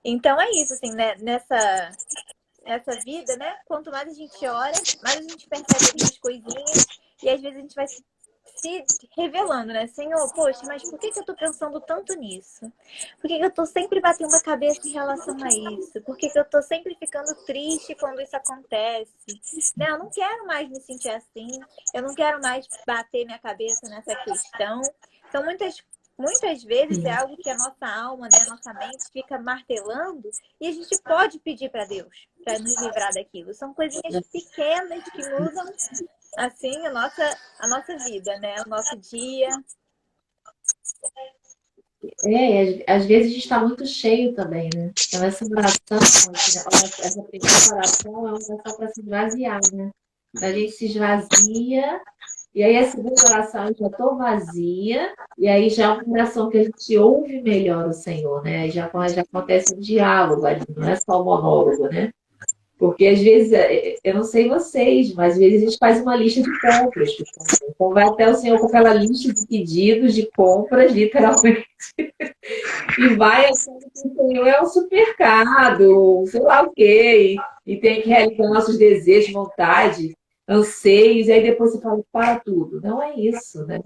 Então é isso, assim, né? Nessa vida, né? Quanto mais a gente ora, mais a gente percebe algumas coisinhas e às vezes a gente vai se revelando, né? Senhor, poxa, mas por que eu tô pensando tanto nisso? Por que eu tô sempre batendo a cabeça em relação a isso? Por que eu tô sempre ficando triste quando isso acontece? Né? Eu não quero mais me sentir assim. Eu não quero mais bater minha cabeça nessa questão. Então, muitas vezes é algo que a nossa alma, né, a nossa mente fica martelando e a gente pode pedir para Deus para nos livrar daquilo. São coisinhas pequenas que mudam assim a nossa vida, né? O nosso dia. Às vezes a gente está muito cheio também, né? Então essa oração, essa primeira oração é uma oração para se esvaziar, né? A gente se esvazia, e aí a segunda oração eu já estou vazia, e aí já é uma oração que a gente ouve melhor o Senhor, né? Aí já acontece um diálogo ali, não é só o monólogo, né? Porque às vezes, eu não sei vocês, mas às vezes a gente faz uma lista de compras. Então vai até o Senhor com aquela lista de pedidos de compras, literalmente. E vai achando que o Senhor é um supermercado, sei lá o quê. E tem que realizar nossos desejos, vontade, anseios. E aí depois você fala, para tudo. Não é isso, né?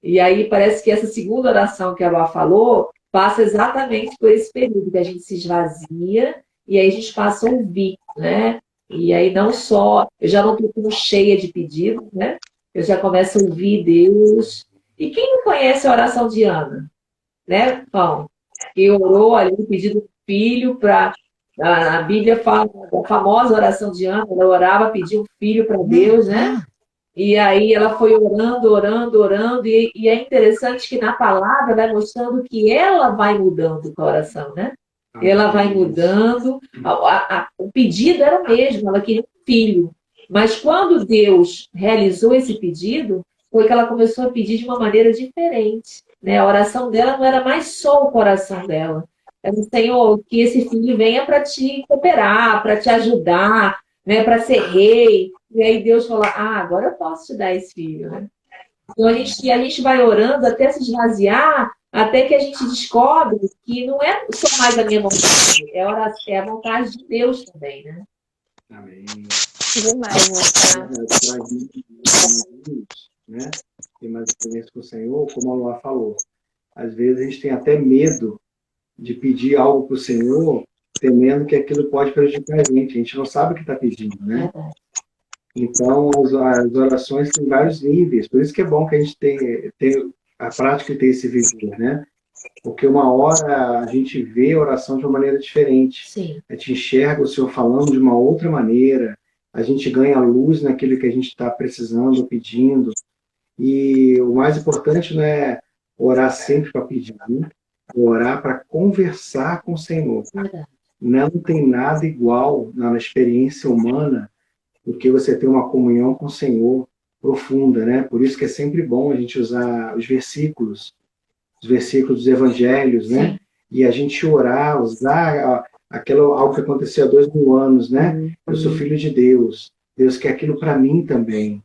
E aí parece que essa segunda oração que a Lua falou passa exatamente por esse período que a gente se esvazia e aí a gente passa a ouvir, né? E aí não só, eu já não estou cheia de pedidos, né? Eu já começo a ouvir Deus. E quem não conhece a oração de Ana? Né, Pão? Que orou ali, pedindo filho para... A Bíblia fala da famosa oração de Ana, ela orava, pedia um filho para Deus, né? E aí ela foi orando, orando, orando, e é interessante que na palavra vai mostrando que ela vai mudando o coração, né? Ela vai mudando, o pedido era o mesmo, ela queria um filho. Mas quando Deus realizou esse pedido, foi que ela começou a pedir de uma maneira diferente. Né? A oração dela não era mais só o coração dela. Era, Senhor, que esse filho venha para te cooperar, para te ajudar, né? Para ser rei. E aí Deus falou, agora eu posso te dar esse filho. Né? Então a gente vai orando até se esvaziar, até que a gente descobre que não é só mais a minha vontade, é a vontade de Deus também, né? Amém. Demais, né? Tem mais experiência com o Senhor, como a Lua falou. Às vezes a gente tem até medo de pedir algo para o Senhor, temendo que aquilo pode prejudicar a gente. A gente não sabe o que está pedindo, né? Então, as orações têm vários níveis. Por isso que é bom que a gente tem a prática de ter esse viver, né? Porque uma hora a gente vê a oração de uma maneira diferente. Sim. A gente enxerga o Senhor falando de uma outra maneira. A gente ganha luz naquilo que a gente está precisando, pedindo. E o mais importante não é orar sempre para pedir, né? É orar para conversar com o Senhor. Verdade. Não tem nada igual na experiência humana do que você ter uma comunhão com o Senhor profunda, né? Por isso que é sempre bom a gente usar os versículos dos evangelhos, né? Sim. E a gente orar, usar algo que aconteceu há 2000 anos, né? Eu sou filho de Deus. Deus quer aquilo para mim também.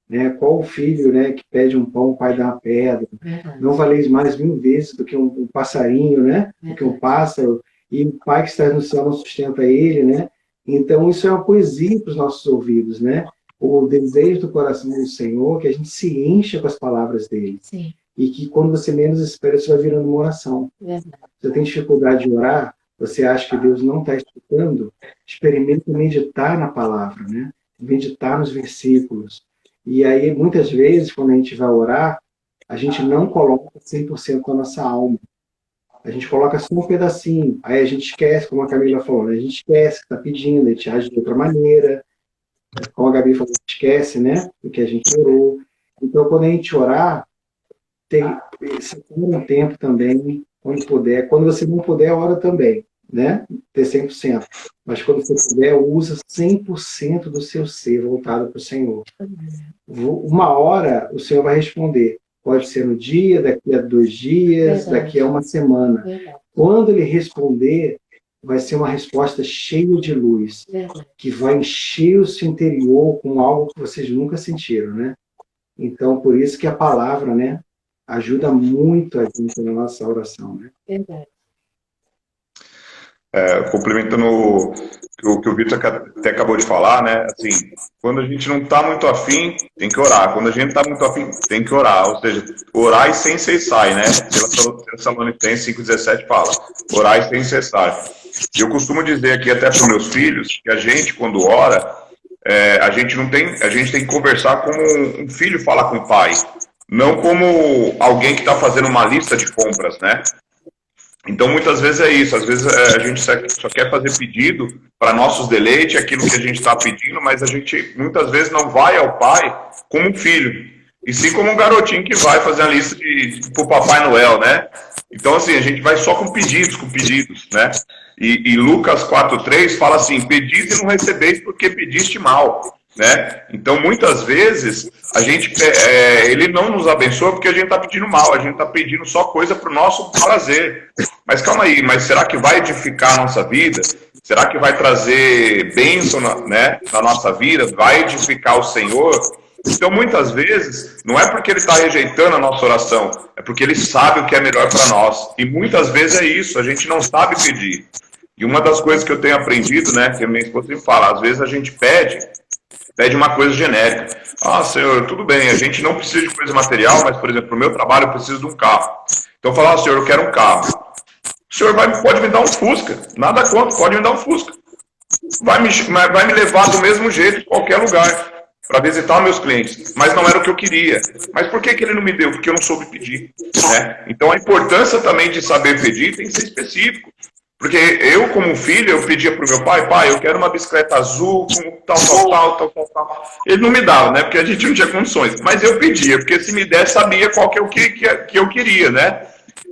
Né? Qual o filho, né, que pede um pão, o pai dá uma pedra? Verdade. Não valeis mais 1000 vezes do que um passarinho, né? Do que um pássaro. E o pai que está no céu não sustenta ele, né? Então isso é uma poesia para os nossos ouvidos, né? O desejo do coração do Senhor que a gente se encha com as palavras dele. Sim. E que quando você menos espera, isso vai virando uma oração. Verdade. Você tem dificuldade de orar, você acha que Deus não está escutando, experimenta meditar na palavra, né? Meditar nos versículos. E aí, muitas vezes, quando a gente vai orar, a gente não coloca 100% da nossa alma. A gente coloca só um pedacinho. Aí a gente esquece, como a Camila falou, né? A gente esquece que está pedindo, a gente age de outra maneira. Como a Gabi falou, a gente esquece, né? Do que a gente orou. Então, quando a gente orar, tem um tempo também, quando puder. Quando você não puder, ora também, né? Ter 100%. Mas quando você puder, usa 100% do seu ser voltado para o Senhor. Uma hora, o Senhor vai responder. Pode ser no dia, daqui a 2 dias, Verdade. daqui a uma semana. Verdade. Quando Ele responder, vai ser uma resposta cheia de luz, Verdade. que vai encher o seu interior com algo que vocês nunca sentiram, né? Então, por isso que a palavra, né, ajuda muito a gente na nossa oração, né? Verdade. Complementando o que o Vitor até acabou de falar, né? Assim, quando a gente não está muito afim, tem que orar. Quando a gente está muito afim, tem que orar. Ou seja, orar e sem cessar, né? Tessalonicenses 5,17 fala, orar e sem cessar. E eu costumo dizer aqui até para os meus filhos que a gente, quando ora, a gente tem que conversar como um filho fala com o pai, não como alguém que está fazendo uma lista de compras, né? Então, muitas vezes é isso. Às vezes a gente só quer fazer pedido para nossos deleites, aquilo que a gente está pedindo, mas a gente muitas vezes não vai ao pai como um filho, e sim como um garotinho que vai fazer a lista para o Papai Noel, né? Então, assim, a gente vai só com pedidos, né? E Lucas 4,3 fala assim, pedis e não recebeis porque pediste mal. Né? Então, muitas vezes, ele não nos abençoa porque a gente está pedindo mal, a gente está pedindo só coisa para o nosso prazer. Mas calma aí, mas será que vai edificar a nossa vida? Será que vai trazer bênção na nossa vida? Vai edificar o Senhor? Então, muitas vezes, não é porque ele está rejeitando a nossa oração, é porque ele sabe o que é melhor para nós. E muitas vezes é isso, a gente não sabe pedir. E uma das coisas que eu tenho aprendido, né, que a minha esposa sempre fala, às vezes a gente pede uma coisa genérica. Ah, Senhor, tudo bem, a gente não precisa de coisa material, mas, por exemplo, para o meu trabalho eu preciso de um carro. Então eu falo, ah, Senhor, eu quero um carro. O Senhor pode me dar um Fusca, nada contra, pode me dar um Fusca. Vai me levar do mesmo jeito em qualquer lugar para visitar meus clientes, mas não era o que eu queria. Mas por que ele não me deu? Porque eu não soube pedir. Né? Então a importância também de saber pedir tem que ser específico. Porque eu, como filho, eu pedia pro meu pai, eu quero uma bicicleta azul, com tal. Ele não me dava, né? Porque a gente não tinha condições. Mas eu pedia, porque se me desse, sabia qual que é o que eu queria, né?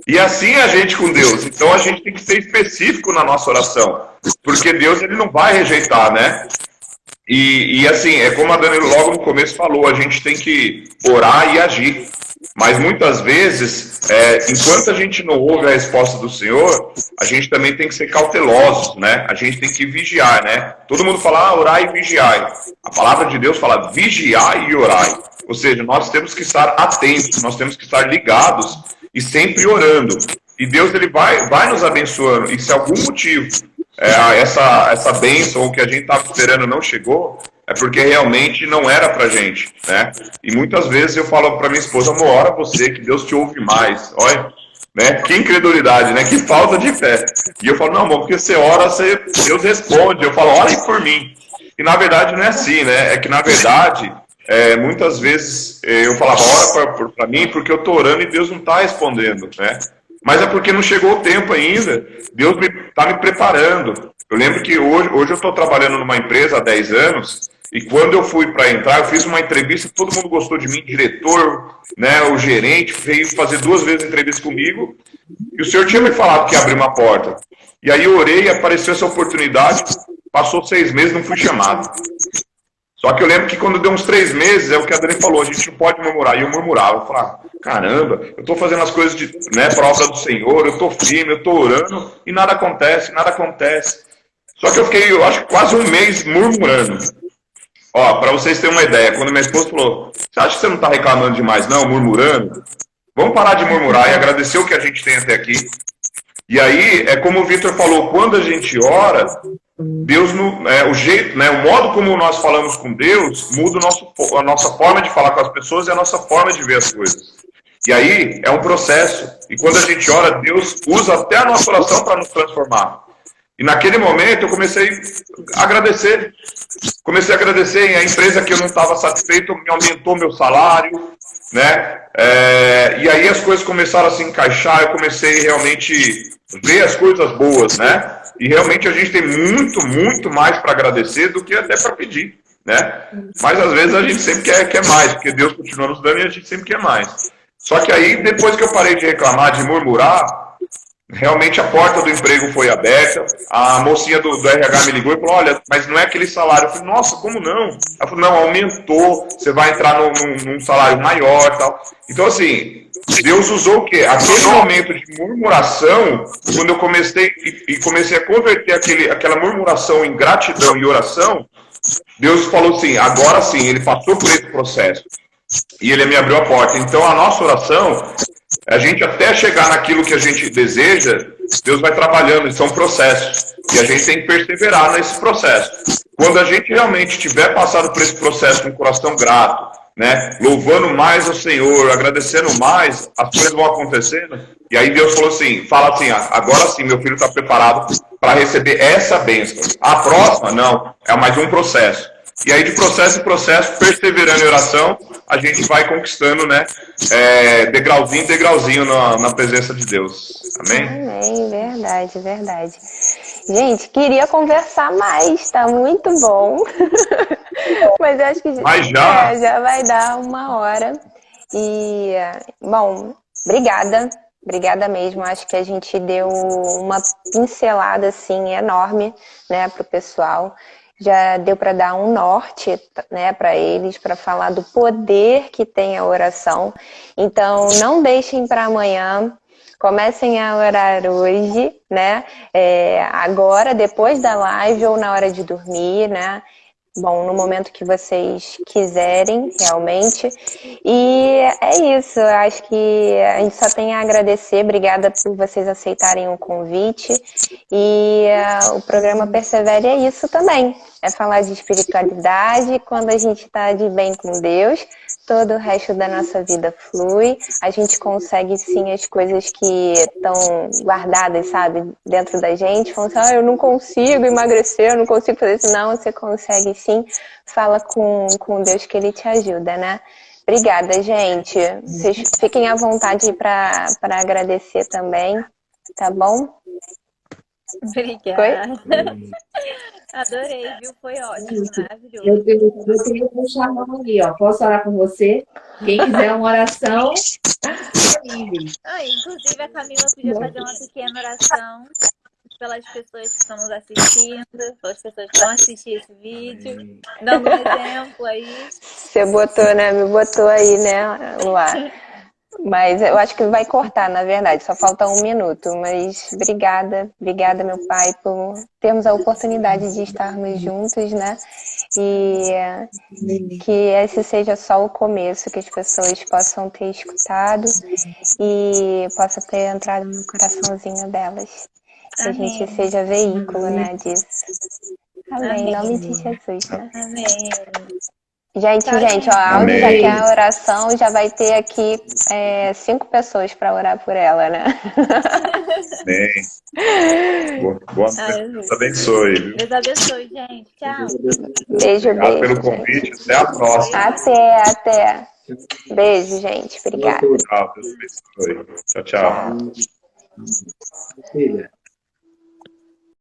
E assim a gente com Deus. Então a gente tem que ser específico na nossa oração. Porque Deus, ele não vai rejeitar, né? E assim, é como a Dani logo no começo falou, a gente tem que orar e agir. Mas muitas vezes, enquanto a gente não ouve a resposta do Senhor, a gente também tem que ser cautelosos, né? A gente tem que vigiar, né? Todo mundo fala, orai e vigiai. A palavra de Deus fala, vigiai e orai. Ou seja, nós temos que estar atentos, nós temos que estar ligados e sempre orando. E Deus, ele vai nos abençoando. E se algum motivo essa bênção que a gente estava esperando não chegou, é porque realmente não era pra gente, né? E muitas vezes eu falo pra minha esposa, amor, ora você, que Deus te ouve mais. Olha, né? Que incredulidade, né? Que falta de fé. E eu falo, não, amor, porque você ora, Deus responde. Eu falo, ora aí por mim. E na verdade não é assim, né? É que na verdade, muitas vezes eu falava, ora para mim, porque eu estou orando e Deus não está respondendo, né? Mas é porque não chegou o tempo ainda. Deus está me preparando. Eu lembro que hoje eu estou trabalhando numa empresa há 10 anos, e quando eu fui para entrar, eu fiz uma entrevista, todo mundo gostou de mim, diretor, né, o gerente veio fazer 2 vezes entrevista comigo, e o senhor tinha me falado que ia abrir uma porta. E aí eu orei, apareceu essa oportunidade, passou 6 meses, não fui chamado. Só que eu lembro que quando deu uns 3 meses, é o que a Dani falou, a gente não pode murmurar. E eu murmurava, eu falava, caramba, eu estou fazendo as coisas para a obra do Senhor, eu estou firme, eu estou orando, e nada acontece, nada acontece. Só que eu fiquei, eu acho, quase 1 mês murmurando. Ó, para vocês terem uma ideia, quando minha esposa falou, você acha que você não está reclamando demais, não, murmurando? Vamos parar de murmurar e agradecer o que a gente tem até aqui. E aí, é como o Vitor falou, quando a gente ora, Deus, o jeito, né, o modo como nós falamos com Deus, muda a nossa forma de falar com as pessoas e a nossa forma de ver as coisas. E aí, é um processo. E quando a gente ora, Deus usa até a nossa oração para nos transformar. E naquele momento, eu comecei a agradecer. Comecei a agradecer, e a empresa que eu não estava satisfeito me aumentou meu salário, né? E aí as coisas começaram a se encaixar, eu comecei realmente a ver as coisas boas, né? E realmente a gente tem muito, muito mais para agradecer do que até para pedir, né? Mas às vezes a gente sempre quer mais, porque Deus continua nos dando e a gente sempre quer mais. Só que aí, depois que eu parei de reclamar, de murmurar, realmente a porta do emprego foi aberta, a mocinha do RH me ligou e falou, olha, mas não é aquele salário. Eu falei, nossa, como não? Ela falou, não, aumentou, você vai entrar num salário maior e tal. Então, assim, Deus usou o quê? Aquele momento de murmuração, quando eu comecei a converter aquela murmuração em gratidão e oração, Deus falou assim, agora sim, ele passou por esse processo. E ele me abriu a porta. Então, a nossa oração, a gente até chegar naquilo que a gente deseja, Deus vai trabalhando, isso é um processo. E a gente tem que perseverar nesse processo. Quando a gente realmente tiver passado por esse processo com um coração grato, né, louvando mais o Senhor, agradecendo mais, as coisas vão acontecendo. E aí Deus falou assim, fala assim, agora sim, meu filho está preparado para receber essa bênção. A próxima, não, é mais um processo. E aí, de processo em processo, perseverando em oração, a gente vai conquistando, né? Degrauzinho em degrauzinho na presença de Deus. Amém? Amém, verdade, verdade. Gente, queria conversar mais, tá muito bom. Mas eu acho que Mas já vai dar 1 hora. E, bom, obrigada. Obrigada mesmo. Acho que a gente deu uma pincelada assim enorme, né, para o pessoal. Já deu para dar um norte, né, para eles, para falar do poder que tem a oração. Então, não deixem para amanhã. Comecem a orar hoje, né? Agora, depois da live ou na hora de dormir, né? Bom, no momento que vocês quiserem, realmente. E é isso, eu acho que a gente só tem a agradecer. Obrigada por vocês aceitarem o convite. E o programa Persevere é isso também. É falar de espiritualidade. Quando a gente está de bem com Deus, todo o resto da nossa vida flui. A gente consegue, sim, as coisas que estão guardadas, sabe, dentro da gente. Falando assim, eu não consigo emagrecer, eu não consigo fazer isso. Não, você consegue, sim. Fala com Deus que Ele te ajuda, né? Obrigada, gente. Vocês fiquem à vontade para agradecer também, tá bom? Obrigada. Adorei, viu? Foi ótimo, maravilhoso. Eu queria puxar a mão ali, ó. Posso orar com você? Quem quiser uma oração, inclusive a Camila podia fazer uma pequena oração pelas pessoas que estão nos assistindo, pelas pessoas que vão assistir esse vídeo, dando um exemplo aí. Você botou, né? Me botou aí, né, Luar? Mas eu acho que vai cortar, na verdade, só falta 1 minuto. Mas obrigada, meu pai, por termos a oportunidade de estarmos juntos, né? E que esse seja só o começo, que as pessoas possam ter escutado e possa ter entrado no coraçãozinho delas. Que a gente seja veículo, né, disso. Amém. Em nome de Jesus, né? Amém. Gente, Tá, gente, ó, a Aldi Amém. já quer a oração, já vai ter aqui 5 pessoas para orar por ela, né? Amém. Boa noite. Deus abençoe. Viu? Deus abençoe, gente. Tchau. Beijo, Obrigado beijo, pelo convite. gente. Até a próxima. Até. Beijo, gente. Obrigada. Tchau. Deus abençoe. Tchau, tchau. Filha.